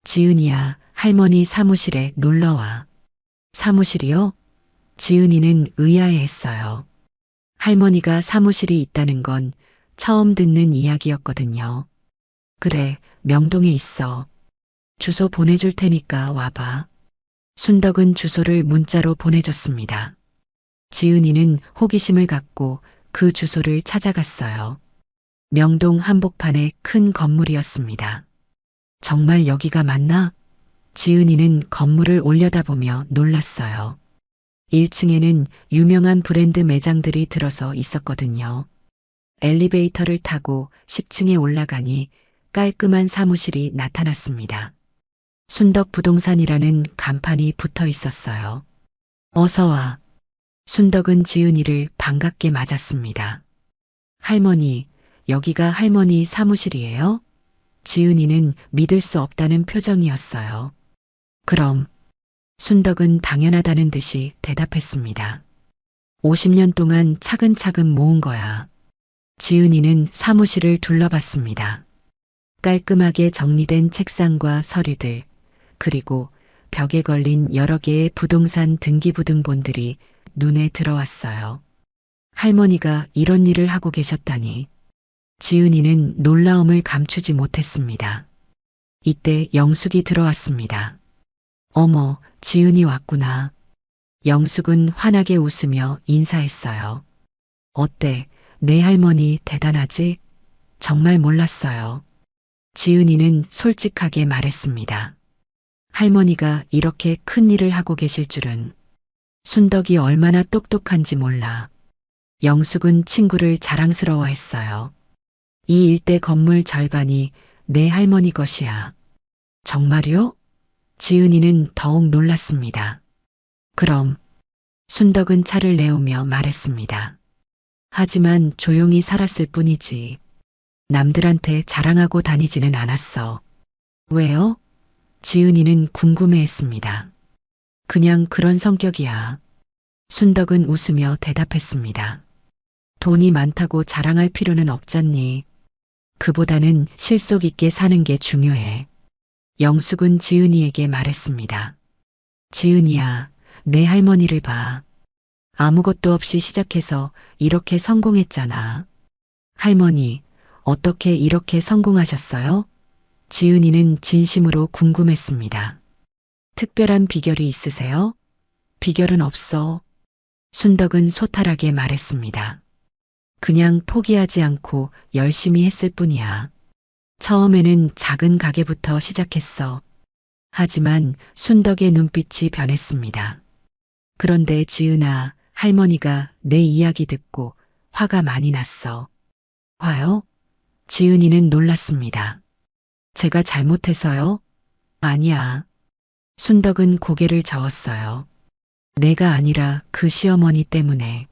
지은이야, 할머니 사무실에 놀러와. 사무실이요? 지은이는 의아해했어요. 할머니가 사무실이 있다는 건 처음 듣는 이야기였거든요. 그래, 명동에 있어. 주소 보내줄 테니까 와봐. 순덕은 주소를 문자로 보내줬습니다. 지은이는 호기심을 갖고 그 주소를 찾아갔어요. 명동 한복판의 큰 건물이었습니다. 정말 여기가 맞나? 지은이는 건물을 올려다보며 놀랐어요. 1층에는 유명한 브랜드 매장들이 들어서 있었거든요. 엘리베이터를 타고 10층에 올라가니 깔끔한 사무실이 나타났습니다. 순덕 부동산이라는 간판이 붙어 있었어요. 어서 와. 순덕은 지은이를 반갑게 맞았습니다. 할머니, 여기가 할머니 사무실이에요? 지은이는 믿을 수 없다는 표정이었어요. 그럼 순덕은 당연하다는 듯이 대답했습니다. 50년 동안 차근차근 모은 거야. 지은이는 사무실을 둘러봤습니다. 깔끔하게 정리된 책상과 서류들, 그리고 벽에 걸린 여러 개의 부동산 등기부등본들이 눈에 들어왔어요. 할머니가 이런 일을 하고 계셨다니. 지은이는 놀라움을 감추지 못했습니다. 이때 영숙이 들어왔습니다. 어머, 지은이 왔구나. 영숙은 환하게 웃으며 인사했어요. 어때, 내 할머니 대단하지? 정말 몰랐어요. 지은이는 솔직하게 말했습니다. 할머니가 이렇게 큰 일을 하고 계실 줄은. 순덕이 얼마나 똑똑한지 몰라. 영숙은 친구를 자랑스러워했어요. 이 일대 건물 절반이 내 할머니 것이야. 정말요? 지은이는 더욱 놀랐습니다. 그럼 순덕은 차를 내오며 말했습니다. 하지만 조용히 살았을 뿐이지. 남들한테 자랑하고 다니지는 않았어. 왜요? 지은이는 궁금해했습니다. 그냥 그런 성격이야. 순덕은 웃으며 대답했습니다. 돈이 많다고 자랑할 필요는 없잖니. 그보다는 실속 있게 사는 게 중요해. 영숙은 지은이에게 말했습니다. 지은이야, 내 할머니를 봐. 아무것도 없이 시작해서 이렇게 성공했잖아. 할머니, 어떻게 이렇게 성공하셨어요? 지은이는 진심으로 궁금했습니다. 특별한 비결이 있으세요? 비결은 없어. 순덕은 소탈하게 말했습니다. 그냥 포기하지 않고 열심히 했을 뿐이야. 처음에는 작은 가게부터 시작했어. 하지만 순덕의 눈빛이 변했습니다. 그런데 지은아, 할머니가 내 이야기 듣고 화가 많이 났어. 화요? 지은이는 놀랐습니다. 제가 잘못해서요? 아니야. 순덕은 고개를 저었어요. 내가 아니라 그 시어머니 때문에.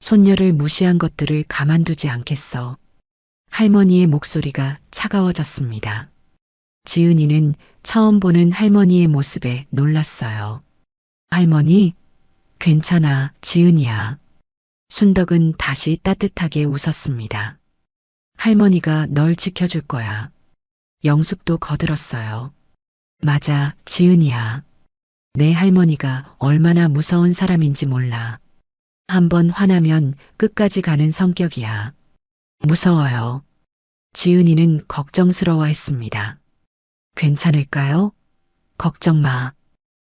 손녀를 무시한 것들을 가만두지 않겠어. 할머니의 목소리가 차가워졌습니다. 지은이는 처음 보는 할머니의 모습에 놀랐어요. 할머니? 괜찮아, 지은이야. 순덕은 다시 따뜻하게 웃었습니다. 할머니가 널 지켜줄 거야. 영숙도 거들었어요. 맞아, 지은이야. 내 할머니가 얼마나 무서운 사람인지 몰라. 한번 화나면 끝까지 가는 성격이야. 무서워요. 지은이는 걱정스러워했습니다. 괜찮을까요? 걱정 마.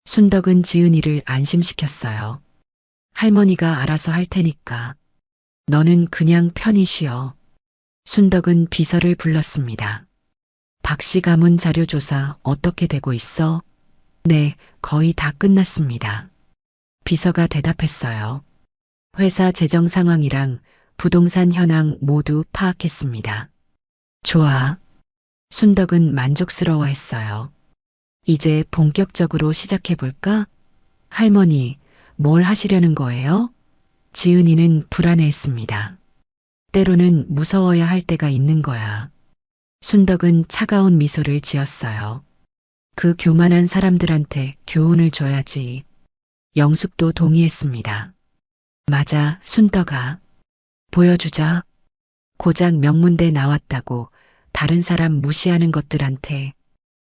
순덕은 지은이를 안심시켰어요. 할머니가 알아서 할 테니까. 너는 그냥 편히 쉬어. 순덕은 비서를 불렀습니다. 박씨 가문 자료 조사 어떻게 되고 있어? 네, 거의 다 끝났습니다. 비서가 대답했어요. 회사 재정 상황이랑 부동산 현황 모두 파악했습니다. 좋아. 순덕은 만족스러워했어요. 이제 본격적으로 시작해볼까? 할머니, 뭘 하시려는 거예요? 지은이는 불안해했습니다. 때로는 무서워야 할 때가 있는 거야. 순덕은 차가운 미소를 지었어요. 그 교만한 사람들한테 교훈을 줘야지. 영숙도 동의했습니다. 맞아, 순덕아. 보여주자. 고작 명문대 나왔다고 다른 사람 무시하는 것들한테.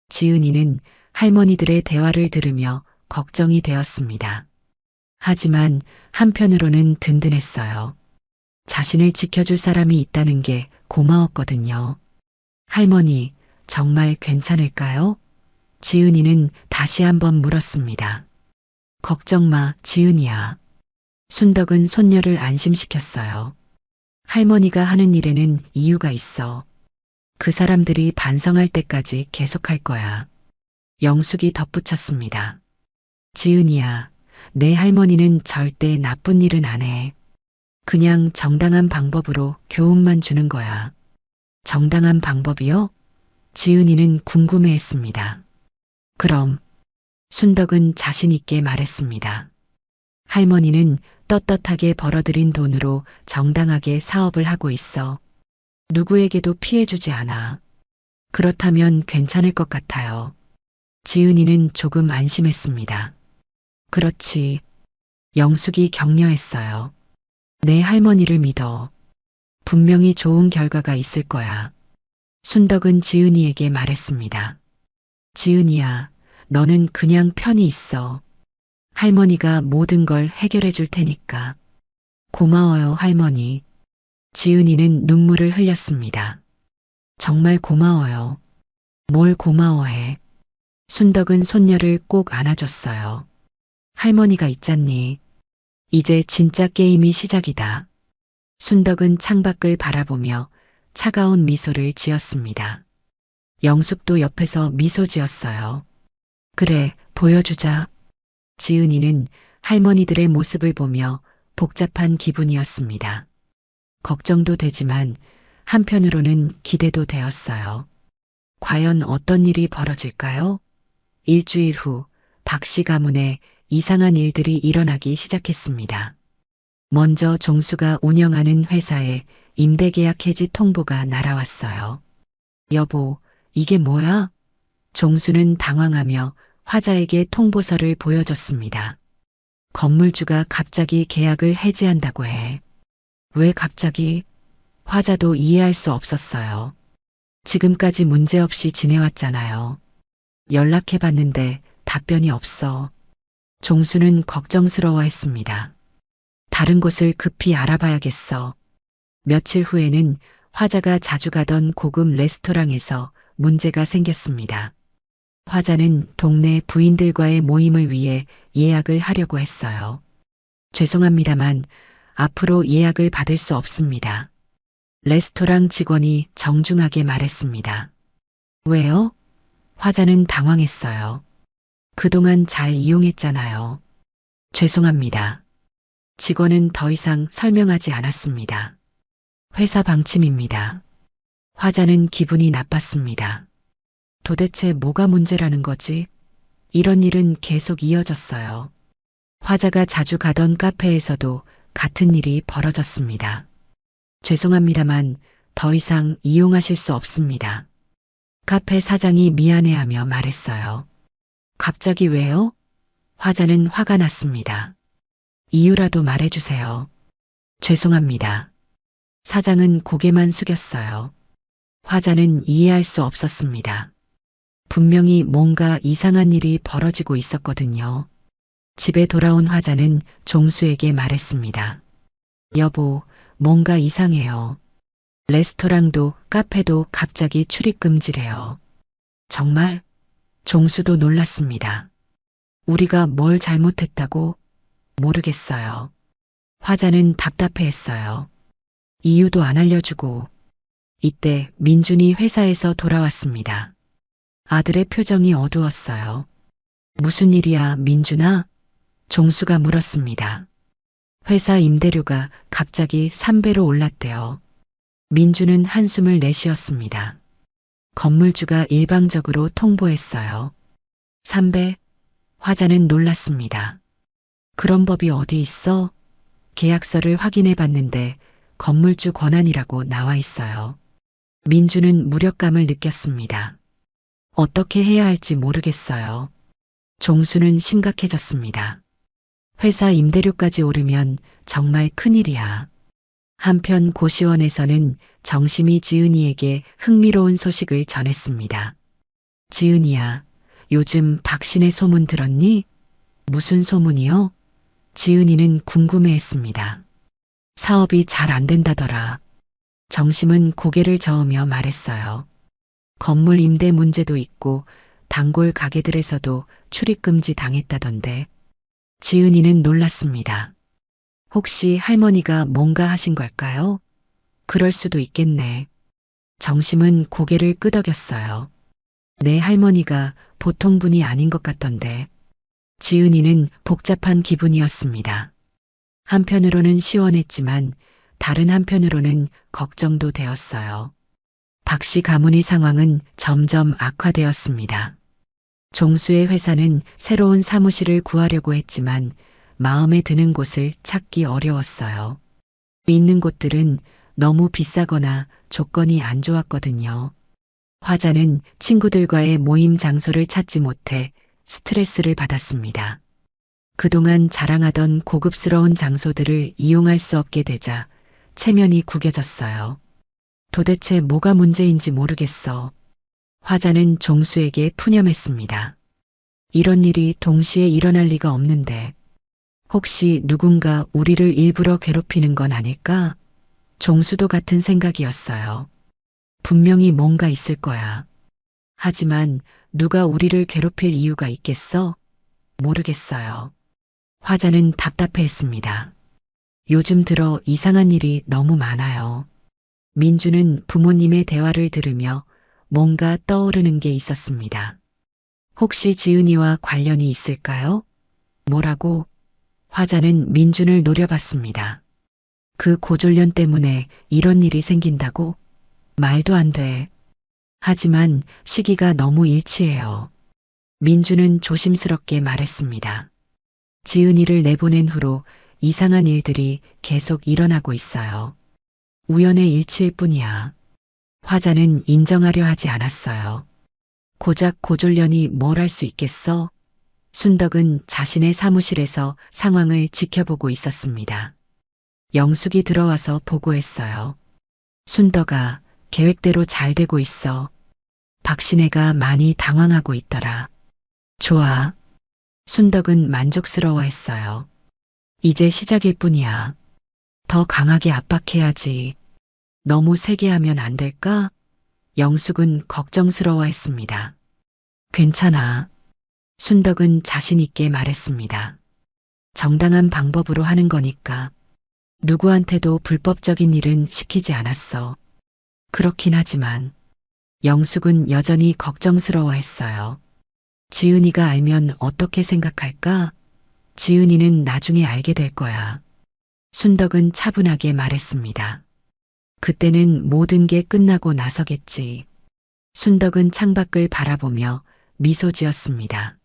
지은이는 할머니들의 대화를 들으며 걱정이 되었습니다. 하지만 한편으로는 든든했어요. 자신을 지켜줄 사람이 있다는 게 고마웠거든요. 할머니, 정말 괜찮을까요? 지은이는 다시 한번 물었습니다. 걱정 마, 지은이야. 순덕은 손녀를 안심시켰어요. 할머니가 하는 일에는 이유가 있어. 그 사람들이 반성할 때까지 계속할 거야. 영숙이 덧붙였습니다. 지은이야, 내 할머니는 절대 나쁜 일은 안 해. 그냥 정당한 방법으로 교훈만 주는 거야. 정당한 방법이요? 지은이는 궁금해했습니다. 그럼 순덕은 자신 있게 말했습니다. 할머니는 떳떳하게 벌어들인 돈으로 정당하게 사업을 하고 있어. 누구에게도 피해주지 않아. 그렇다면 괜찮을 것 같아요. 지은이는 조금 안심했습니다. 그렇지. 영숙이 격려했어요. 내 할머니를 믿어. 분명히 좋은 결과가 있을 거야. 순덕은 지은이에게 말했습니다. 지은이야, 너는 그냥 편히 있어. 할머니가 모든 걸 해결해 줄 테니까. 고마워요, 할머니. 지은이는 눈물을 흘렸습니다. 정말 고마워요. 뭘 고마워해. 순덕은 손녀를 꼭 안아줬어요. 할머니가 있잖니. 이제 진짜 게임이 시작이다. 순덕은 창밖을 바라보며 차가운 미소를 지었습니다. 영숙도 옆에서 미소 지었어요. 그래, 보여주자. 지은이는 할머니들의 모습을 보며 복잡한 기분이었습니다. 걱정도 되지만 한편으로는 기대도 되었어요. 과연 어떤 일이 벌어질까요? 일주일 후 박씨 가문에 이상한 일들이 일어나기 시작했습니다. 먼저 종수가 운영하는 회사에 임대계약 해지 통보가 날아왔어요. 여보, 이게 뭐야? 종수는 당황하며 화자에게 통보서를 보여줬습니다. 건물주가 갑자기 계약을 해지한다고 해. 왜 갑자기? 화자도 이해할 수 없었어요. 지금까지 문제없이 지내왔잖아요. 연락해봤는데 답변이 없어. 종수는 걱정스러워했습니다. 다른 곳을 급히 알아봐야겠어. 며칠 후에는 화자가 자주 가던 고급 레스토랑에서 문제가 생겼습니다. 화자는 동네 부인들과의 모임을 위해 예약을 하려고 했어요. 죄송합니다만 앞으로 예약을 받을 수 없습니다. 레스토랑 직원이 정중하게 말했습니다. 왜요? 화자는 당황했어요. 그동안 잘 이용했잖아요. 죄송합니다. 직원은 더 이상 설명하지 않았습니다. 회사 방침입니다. 화자는 기분이 나빴습니다. 도대체 뭐가 문제라는 거지? 이런 일은 계속 이어졌어요. 화자가 자주 가던 카페에서도 같은 일이 벌어졌습니다. 죄송합니다만 더 이상 이용하실 수 없습니다. 카페 사장이 미안해하며 말했어요. 갑자기 왜요? 화자는 화가 났습니다. 이유라도 말해주세요. 죄송합니다. 사장은 고개만 숙였어요. 화자는 이해할 수 없었습니다. 분명히 뭔가 이상한 일이 벌어지고 있었거든요. 집에 돌아온 화자는 종수에게 말했습니다. 여보, 뭔가 이상해요. 레스토랑도 카페도 갑자기 출입 금지래요. 정말? 종수도 놀랐습니다. 우리가 뭘 잘못했다고? 모르겠어요. 화자는 답답해했어요. 이유도 안 알려주고. 이때 민준이 회사에서 돌아왔습니다. 아들의 표정이 어두웠어요. 무슨 일이야, 민준아? 종수가 물었습니다. 회사 임대료가 갑자기 3배로 올랐대요. 민준은 한숨을 내쉬었습니다. 건물주가 일방적으로 통보했어요. 3배? 화자는 놀랐습니다. 그런 법이 어디 있어? 계약서를 확인해 봤는데 건물주 권한이라고 나와 있어요. 민준은 무력감을 느꼈습니다. 어떻게 해야 할지 모르겠어요. 종수는 심각해졌습니다. 회사 임대료까지 오르면 정말 큰일이야. 한편 고시원에서는 정심이 지은이에게 흥미로운 소식을 전했습니다. 지은이야, 요즘 박신혜 소문 들었니? 무슨 소문이요? 지은이는 궁금해했습니다. 사업이 잘 안 된다더라. 정심은 고개를 저으며 말했어요. 건물 임대 문제도 있고 단골 가게들에서도 출입금지 당했다던데. 지은이는 놀랐습니다. 혹시 할머니가 뭔가 하신 걸까요? 그럴 수도 있겠네. 정심은 고개를 끄덕였어요. 내 할머니가 보통 분이 아닌 것 같던데. 지은이는 복잡한 기분이었습니다. 한편으로는 시원했지만 다른 한편으로는 걱정도 되었어요. 박씨 가문의 상황은 점점 악화되었습니다. 종수의 회사는 새로운 사무실을 구하려고 했지만 마음에 드는 곳을 찾기 어려웠어요. 있는 곳들은 너무 비싸거나 조건이 안 좋았거든요. 화자는 친구들과의 모임 장소를 찾지 못해 스트레스를 받았습니다. 그동안 자랑하던 고급스러운 장소들을 이용할 수 없게 되자 체면이 구겨졌어요. 도대체 뭐가 문제인지 모르겠어. 화자는 종수에게 푸념했습니다. 이런 일이 동시에 일어날 리가 없는데 혹시 누군가 우리를 일부러 괴롭히는 건 아닐까? 종수도 같은 생각이었어요. 분명히 뭔가 있을 거야. 하지만 누가 우리를 괴롭힐 이유가 있겠어? 모르겠어요. 화자는 답답해했습니다. 요즘 들어 이상한 일이 너무 많아요. 민주는 부모님의 대화를 들으며 뭔가 떠오르는 게 있었습니다. 혹시 지은이와 관련이 있을까요? 뭐라고? 화자는 민준을 노려봤습니다. 그 고졸년 때문에 이런 일이 생긴다고? 말도 안 돼. 하지만 시기가 너무 일치해요. 민준은 조심스럽게 말했습니다. 지은이를 내보낸 후로 이상한 일들이 계속 일어나고 있어요. 우연의 일치일 뿐이야. 화자는 인정하려 하지 않았어요. 고작 고졸년이 뭘 할 수 있겠어? 순덕은 자신의 사무실에서 상황을 지켜보고 있었습니다. 영숙이 들어와서 보고했어요. 순덕아, 계획대로 잘 되고 있어. 박신혜가 많이 당황하고 있더라. 좋아. 순덕은 만족스러워했어요. 이제 시작일 뿐이야. 더 강하게 압박해야지. 너무 세게 하면 안 될까? 영숙은 걱정스러워했습니다. 괜찮아. 순덕은 자신있게 말했습니다. 정당한 방법으로 하는 거니까. 누구한테도 불법적인 일은 시키지 않았어. 그렇긴 하지만 영숙은 여전히 걱정스러워했어요. 지은이가 알면 어떻게 생각할까? 지은이는 나중에 알게 될 거야. 순덕은 차분하게 말했습니다. 그때는 모든 게 끝나고 나서겠지. 순덕은 창밖을 바라보며 미소 지었습니다.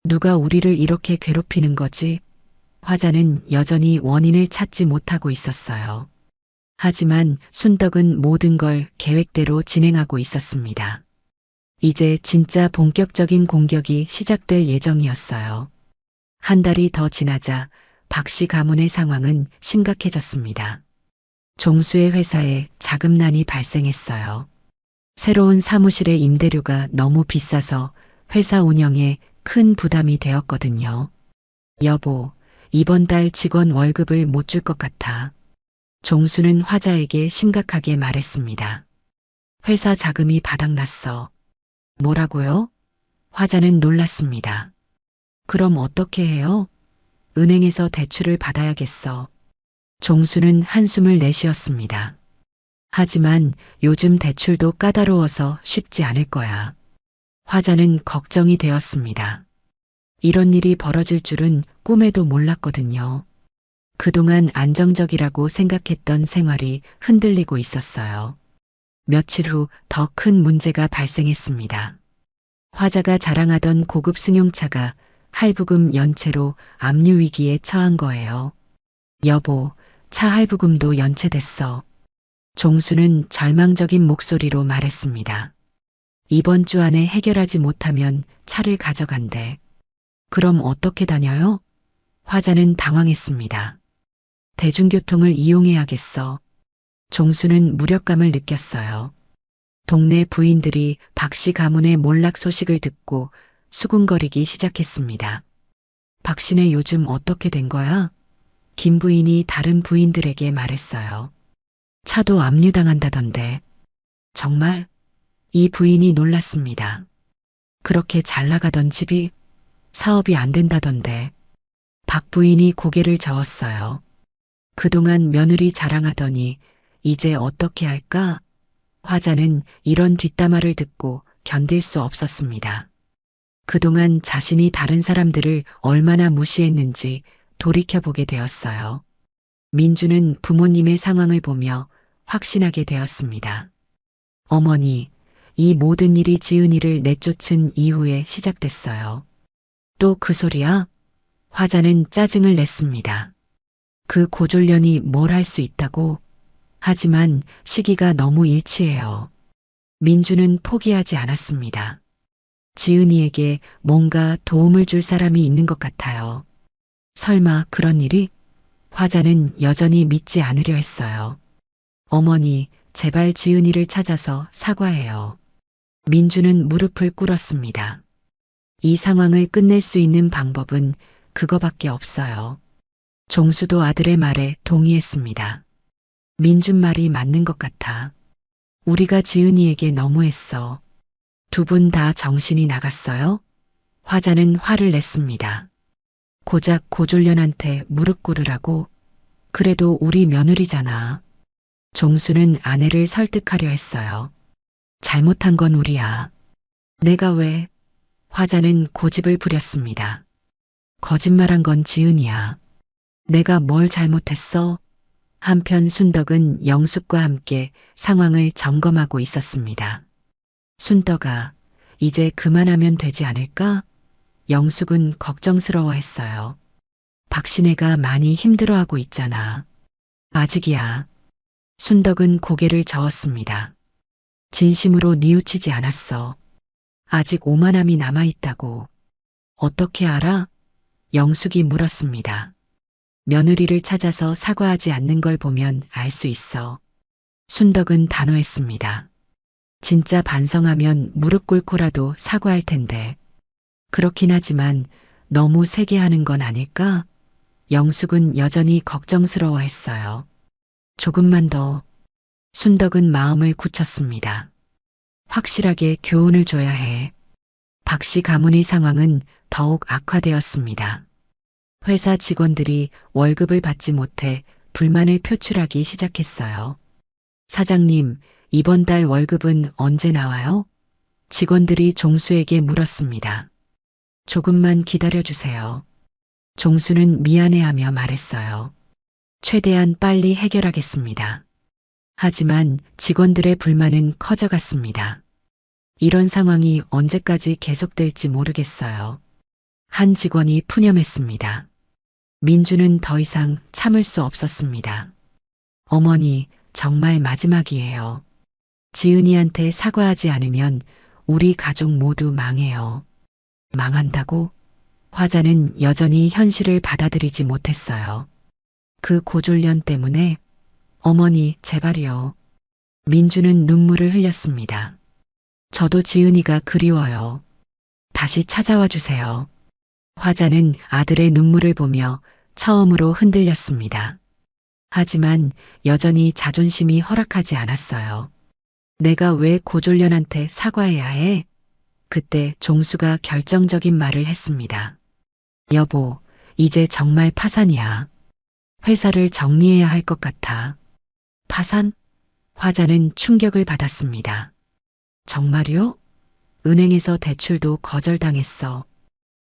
누가 우리를 이렇게 괴롭히는 거지? 화자는 여전히 원인을 찾지 못하고 있었어요. 하지만 순덕은 모든 걸 계획대로 진행하고 있었습니다. 이제 진짜 본격적인 공격이 시작될 예정이었어요. 한 달이 더 지나자 박 씨 가문의 상황은 심각해졌습니다. 종수의 회사에 자금난이 발생했어요. 새로운 사무실의 임대료가 너무 비싸서 회사 운영에 큰 부담이 되었거든요. 여보, 이번 달 직원 월급을 못 줄 것 같아. 종수는 화자에게 심각하게 말했습니다. 회사 자금이 바닥났어. 뭐라고요? 화자는 놀랐습니다. 그럼 어떻게 해요? 은행에서 대출을 받아야겠어. 종수는 한숨을 내쉬었습니다. 하지만 요즘 대출도 까다로워서 쉽지 않을 거야. 화자는 걱정이 되었습니다. 이런 일이 벌어질 줄은 꿈에도 몰랐거든요. 그동안 안정적이라고 생각했던 생활이 흔들리고 있었어요. 며칠 후 더 큰 문제가 발생했습니다. 화자가 자랑하던 고급 승용차가 할부금 연체로 압류 위기에 처한 거예요. 여보, 차 할부금도 연체됐어. 종수는 절망적인 목소리로 말했습니다. 이번 주 안에 해결하지 못하면 차를 가져간대. 그럼 어떻게 다녀요? 화자는 당황했습니다. 대중교통을 이용해야겠어. 종수는 무력감을 느꼈어요. 동네 부인들이 박 씨 가문의 몰락 소식을 듣고 수군거리기 시작했습니다. 박씨네 요즘 어떻게 된 거야? 김 부인이 다른 부인들에게 말했어요. 차도 압류당한다던데. 정말? 이 부인이 놀랐습니다. 그렇게 잘 나가던 집이 사업이 안 된다던데. 박 부인이 고개를 저었어요. 그동안 며느리 자랑하더니 이제 어떻게 할까? 화자는 이런 뒷담화를 듣고 견딜 수 없었습니다. 그동안 자신이 다른 사람들을 얼마나 무시했는지 돌이켜보게 되었어요. 민주는 부모님의 상황을 보며 확신하게 되었습니다. 어머니, 이 모든 일이 지은이를 내쫓은 이후에 시작됐어요. 또 그 소리야? 화자는 짜증을 냈습니다. 그 고졸년이 뭘 할 수 있다고? 하지만 시기가 너무 일치해요. 민주는 포기하지 않았습니다. 지은이에게 뭔가 도움을 줄 사람이 있는 것 같아요. 설마 그런 일이? 화자는 여전히 믿지 않으려 했어요. 어머니, 제발 지은이를 찾아서 사과해요. 민주는 무릎을 꿇었습니다. 이 상황을 끝낼 수 있는 방법은 그거밖에 없어요. 종수도 아들의 말에 동의했습니다. 민준 말이 맞는 것 같아. 우리가 지은이에게 너무했어. 두 분 다 정신이 나갔어요? 화자는 화를 냈습니다. 고작 고졸년한테 무릎 꿇으라고? 그래도 우리 며느리잖아. 종수는 아내를 설득하려 했어요. 잘못한 건 우리야. 내가 왜? 화자는 고집을 부렸습니다. 거짓말한 건 지은이야. 내가 뭘 잘못했어? 한편 순덕은 영숙과 함께 상황을 점검하고 있었습니다. 순덕아, 이제 그만하면 되지 않을까? 영숙은 걱정스러워했어요. 박신혜가 많이 힘들어하고 있잖아. 아직이야. 순덕은 고개를 저었습니다. 진심으로 뉘우치지 않았어. 아직 오만함이 남아있다고. 어떻게 알아? 영숙이 물었습니다. 며느리를 찾아서 사과하지 않는 걸 보면 알 수 있어. 순덕은 단호했습니다. 진짜 반성하면 무릎 꿇고라도 사과할 텐데. 그렇긴 하지만 너무 세게 하는 건 아닐까? 영숙은 여전히 걱정스러워 했어요. 조금만 더. 순덕은 마음을 굳혔습니다. 확실하게 교훈을 줘야 해. 박 씨 가문의 상황은 더욱 악화되었습니다. 회사 직원들이 월급을 받지 못해 불만을 표출하기 시작했어요. 사장님, 이번 달 월급은 언제 나와요? 직원들이 종수에게 물었습니다. 조금만 기다려주세요. 종수는 미안해하며 말했어요. 최대한 빨리 해결하겠습니다. 하지만 직원들의 불만은 커져갔습니다. 이런 상황이 언제까지 계속될지 모르겠어요. 한 직원이 푸념했습니다. 민주는 더 이상 참을 수 없었습니다. 어머니, 정말 마지막이에요. 지은이한테 사과하지 않으면 우리 가족 모두 망해요. 망한다고? 화자는 여전히 현실을 받아들이지 못했어요. 그 고졸년 때문에 어머니, 제발이요. 민주는 눈물을 흘렸습니다. 저도 지은이가 그리워요. 다시 찾아와 주세요. 화자는 아들의 눈물을 보며 처음으로 흔들렸습니다. 하지만 여전히 자존심이 허락하지 않았어요. 내가 왜 고졸년한테 사과해야 해? 그때 종수가 결정적인 말을 했습니다. 여보, 이제 정말 파산이야. 회사를 정리해야 할 것 같아. 파산? 화자는 충격을 받았습니다. 정말요? 은행에서 대출도 거절당했어.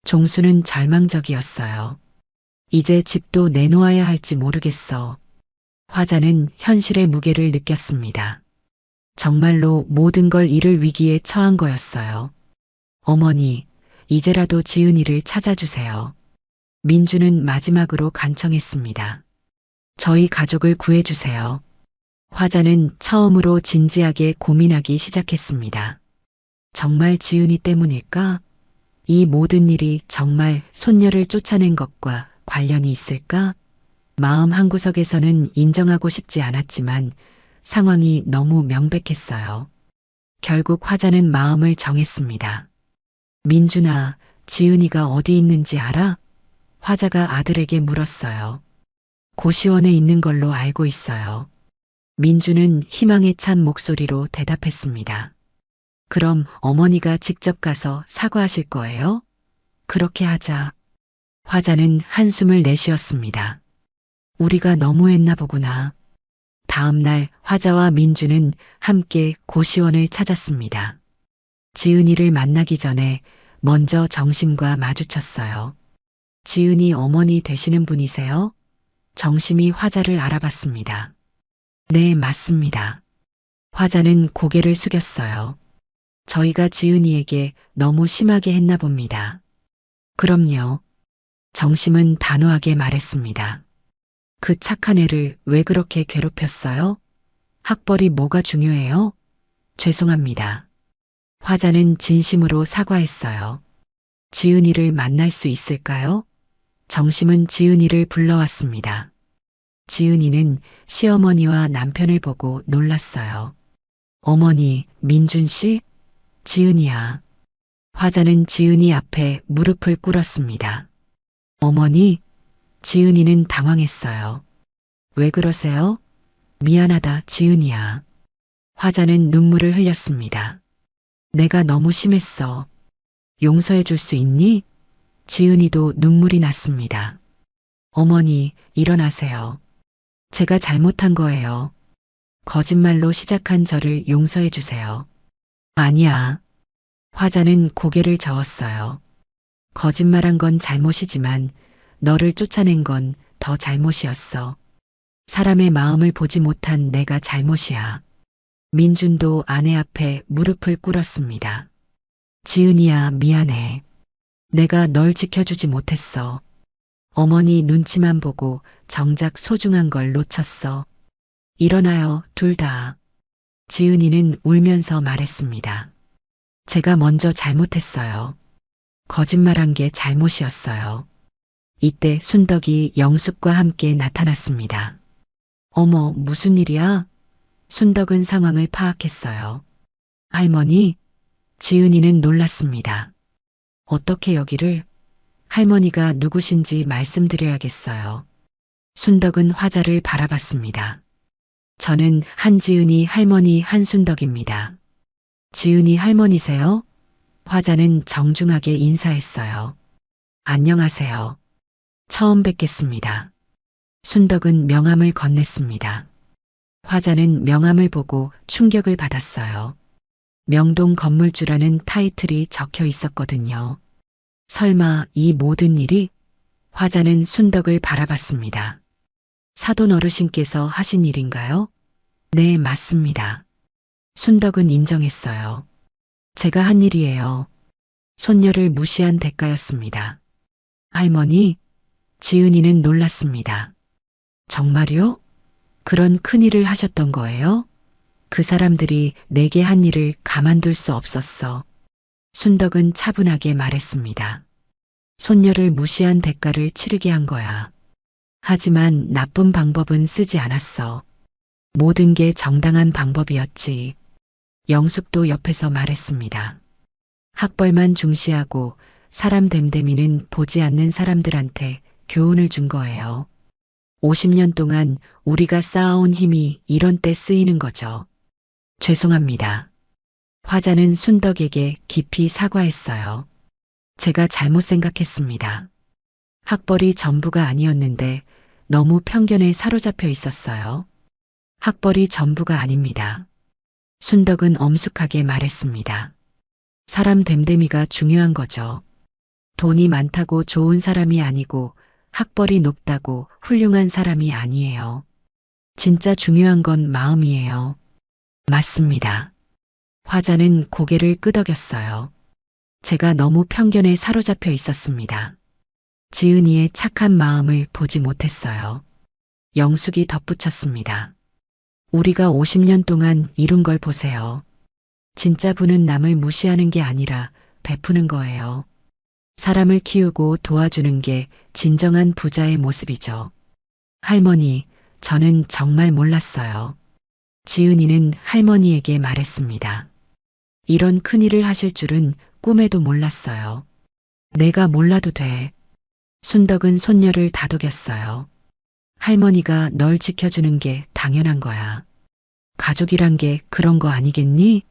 종수는 절망적이었어요. 이제 집도 내놓아야 할지 모르겠어. 화자는 현실의 무게를 느꼈습니다. 정말로 모든 걸 잃을 위기에 처한 거였어요. 어머니, 이제라도 지은이를 찾아주세요. 민주는 마지막으로 간청했습니다. 저희 가족을 구해주세요. 화자는 처음으로 진지하게 고민하기 시작했습니다. 정말 지은이 때문일까? 이 모든 일이 정말 손녀를 쫓아낸 것과 관련이 있을까? 마음 한구석에서는 인정하고 싶지 않았지만 상황이 너무 명백했어요. 결국 화자는 마음을 정했습니다. 민준아, 지은이가 어디 있는지 알아? 화자가 아들에게 물었어요. 고시원에 있는 걸로 알고 있어요. 민주는 희망에 찬 목소리로 대답했습니다. 그럼 어머니가 직접 가서 사과하실 거예요? 그렇게 하자. 화자는 한숨을 내쉬었습니다. 우리가 너무했나 보구나. 다음 날 화자와 민주는 함께 고시원을 찾았습니다. 지은이를 만나기 전에 먼저 정심과 마주쳤어요. 지은이 어머니 되시는 분이세요? 정심이 화자를 알아봤습니다. 네, 맞습니다. 화자는 고개를 숙였어요. 저희가 지은이에게 너무 심하게 했나 봅니다. 그럼요. 정심은 단호하게 말했습니다. 그 착한 애를 왜 그렇게 괴롭혔어요? 학벌이 뭐가 중요해요? 죄송합니다. 화자는 진심으로 사과했어요. 지은이를 만날 수 있을까요? 정심은 지은이를 불러왔습니다. 지은이는 시어머니와 남편을 보고 놀랐어요. 어머니, 민준 씨? 지은이야. 화자는 지은이 앞에 무릎을 꿇었습니다. 어머니? 지은이는 당황했어요. 왜 그러세요? 미안하다, 지은이야. 화자는 눈물을 흘렸습니다. 내가 너무 심했어. 용서해 줄 수 있니? 지은이도 눈물이 났습니다. 어머니, 일어나세요. 제가 잘못한 거예요. 거짓말로 시작한 저를 용서해 주세요. 아니야. 화자는 고개를 저었어요. 거짓말한 건 잘못이지만 너를 쫓아낸 건 더 잘못이었어. 사람의 마음을 보지 못한 내가 잘못이야. 민준도 아내 앞에 무릎을 꿇었습니다. 지은이야, 미안해. 내가 널 지켜주지 못했어. 어머니 눈치만 보고 정작 소중한 걸 놓쳤어. 일어나요, 둘 다. 지은이는 울면서 말했습니다. 제가 먼저 잘못했어요. 거짓말한 게 잘못이었어요. 이때 순덕이 영숙과 함께 나타났습니다. 어머, 무슨 일이야? 순덕은 상황을 파악했어요. 할머니, 지은이는 놀랐습니다. 어떻게 여기를? 할머니가 누구신지 말씀드려야겠어요. 순덕은 화자를 바라봤습니다. 저는 한지은이 할머니 한순덕입니다. 지은이 할머니세요? 화자는 정중하게 인사했어요. 안녕하세요. 처음 뵙겠습니다. 순덕은 명함을 건넸습니다. 화자는 명함을 보고 충격을 받았어요. 명동 건물주라는 타이틀이 적혀 있었거든요. 설마 이 모든 일이? 화자는 순덕을 바라봤습니다. 사돈 어르신께서 하신 일인가요? 네, 맞습니다. 순덕은 인정했어요. 제가 한 일이에요. 손녀를 무시한 대가였습니다. 할머니, 지은이는 놀랐습니다. 정말요? 그런 큰일을 하셨던 거예요? 그 사람들이 내게 한 일을 가만둘 수 없었어. 순덕은 차분하게 말했습니다. 손녀를 무시한 대가를 치르게 한 거야. 하지만 나쁜 방법은 쓰지 않았어. 모든 게 정당한 방법이었지. 영숙도 옆에서 말했습니다. 학벌만 중시하고 사람 됨됨이는 보지 않는 사람들한테 교훈을 준 거예요. 50년 동안 우리가 쌓아온 힘이 이런 때 쓰이는 거죠. 죄송합니다. 화자는 순덕에게 깊이 사과했어요. 제가 잘못 생각했습니다. 학벌이 전부가 아니었는데 너무 편견에 사로잡혀 있었어요. 학벌이 전부가 아닙니다. 순덕은 엄숙하게 말했습니다. 사람 됨됨이가 중요한 거죠. 돈이 많다고 좋은 사람이 아니고 학벌이 높다고 훌륭한 사람이 아니에요. 진짜 중요한 건 마음이에요. 맞습니다. 화자는 고개를 끄덕였어요. 제가 너무 편견에 사로잡혀 있었습니다. 지은이의 착한 마음을 보지 못했어요. 영숙이 덧붙였습니다. 우리가 50년 동안 이룬 걸 보세요. 진짜 부는 남을 무시하는 게 아니라 베푸는 거예요. 사람을 키우고 도와주는 게 진정한 부자의 모습이죠. 할머니, 저는 정말 몰랐어요. 지은이는 할머니에게 말했습니다. 이런 큰일을 하실 줄은 꿈에도 몰랐어요. 내가 몰라도 돼. 순덕은 손녀를 다독였어요. 할머니가 널 지켜주는 게 당연한 거야. 가족이란 게 그런 거 아니겠니?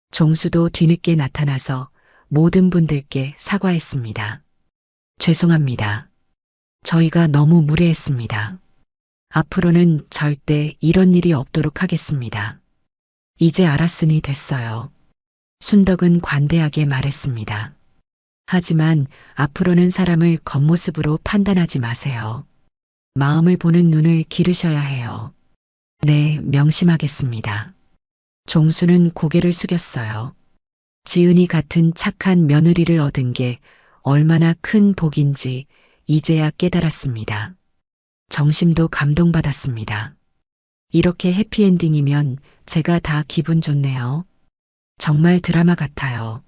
종수도 뒤늦게 나타나서 모든 분들께 사과했습니다. 죄송합니다. 저희가 너무 무례했습니다. 앞으로는 절대 이런 일이 없도록 하겠습니다. 이제 알았으니 됐어요. 순덕은 관대하게 말했습니다. 하지만 앞으로는 사람을 겉모습으로 판단하지 마세요. 마음을 보는 눈을 기르셔야 해요. 네, 명심하겠습니다. 종수는 고개를 숙였어요. 지은이 같은 착한 며느리를 얻은 게 얼마나 큰 복인지 이제야 깨달았습니다. 정심도 감동받았습니다. 이렇게 해피엔딩이면 제가 다 기분 좋네요. 정말 드라마 같아요.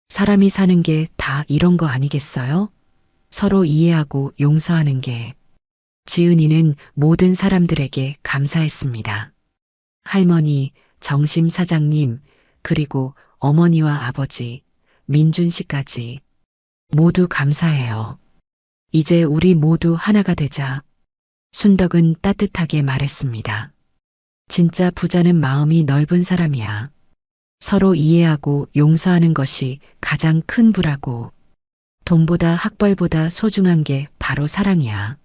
사람이 사는 게 다 이런 거 아니겠어요? 서로 이해하고 용서하는 게. 지은이는 모든 사람들에게 감사했습니다. 할머니, 정심 사장님, 그리고 어머니와 아버지, 민준 씨까지 모두 감사해요. 이제 우리 모두 하나가 되자. 순덕은 따뜻하게 말했습니다. 진짜 부자는 마음이 넓은 사람이야. 서로 이해하고 용서하는 것이 가장 큰 부라고. 돈보다 학벌보다 소중한 게 바로 사랑이야.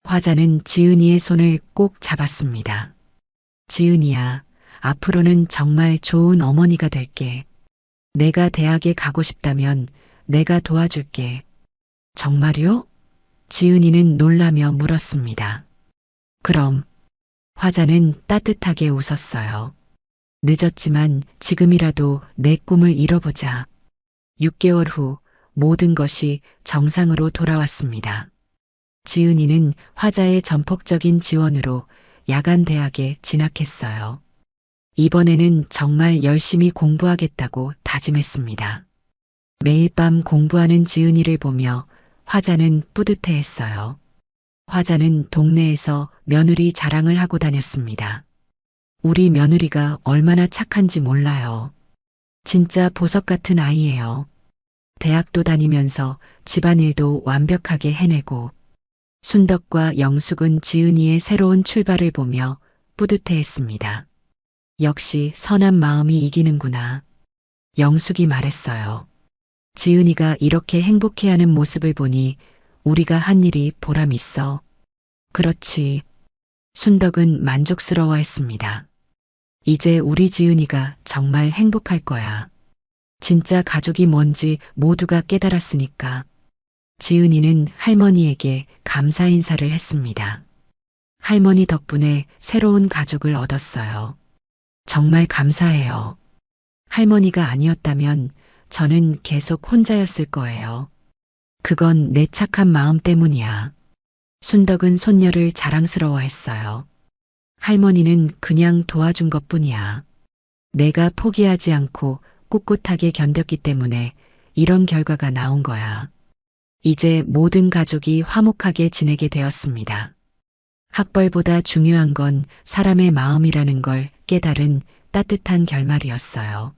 화자는 지은이의 손을 꼭 잡았습니다. 지은이야, 앞으로는 정말 좋은 어머니가 될게. 내가 대학에 가고 싶다면 내가 도와줄게. 정말요? 지은이는 놀라며 물었습니다. 그럼. 화자는 따뜻하게 웃었어요. 늦었지만 지금이라도 내 꿈을 이뤄보자. 6개월 후 모든 것이 정상으로 돌아왔습니다. 지은이는 화자의 전폭적인 지원으로 야간 대학에 진학했어요. 이번에는 정말 열심히 공부하겠다고 다짐했습니다. 매일 밤 공부하는 지은이를 보며 화자는 뿌듯해했어요. 화자는 동네에서 며느리 자랑을 하고 다녔습니다. 우리 며느리가 얼마나 착한지 몰라요. 진짜 보석 같은 아이예요. 대학도 다니면서 집안일도 완벽하게 해내고. 순덕과 영숙은 지은이의 새로운 출발을 보며 뿌듯해했습니다. 역시 선한 마음이 이기는구나. 영숙이 말했어요. 지은이가 이렇게 행복해하는 모습을 보니 우리가 한 일이 보람 있어. 그렇지. 순덕은 만족스러워했습니다. 이제 우리 지은이가 정말 행복할 거야. 진짜 가족이 뭔지 모두가 깨달았으니까. 지은이는 할머니에게 감사 인사를 했습니다. 할머니 덕분에 새로운 가족을 얻었어요. 정말 감사해요. 할머니가 아니었다면 저는 계속 혼자였을 거예요. 그건 내 착한 마음 때문이야. 순덕은 손녀를 자랑스러워했어요. 할머니는 그냥 도와준 것뿐이야. 내가 포기하지 않고 꿋꿋하게 견뎠기 때문에 이런 결과가 나온 거야. 이제 모든 가족이 화목하게 지내게 되었습니다. 학벌보다 중요한 건 사람의 마음이라는 걸 깨달은 따뜻한 결말이었어요.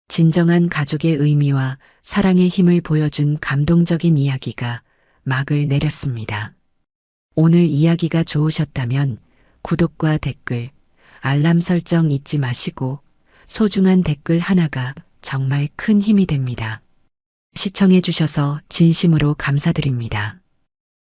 진정한 가족의 의미와 사랑의 힘을 보여준 감동적인 이야기가 막을 내렸습니다. 오늘 이야기가 좋으셨다면 구독과 댓글, 알람 설정 잊지 마시고 소중한 댓글 하나가 정말 큰 힘이 됩니다. 시청해 주셔서 진심으로 감사드립니다.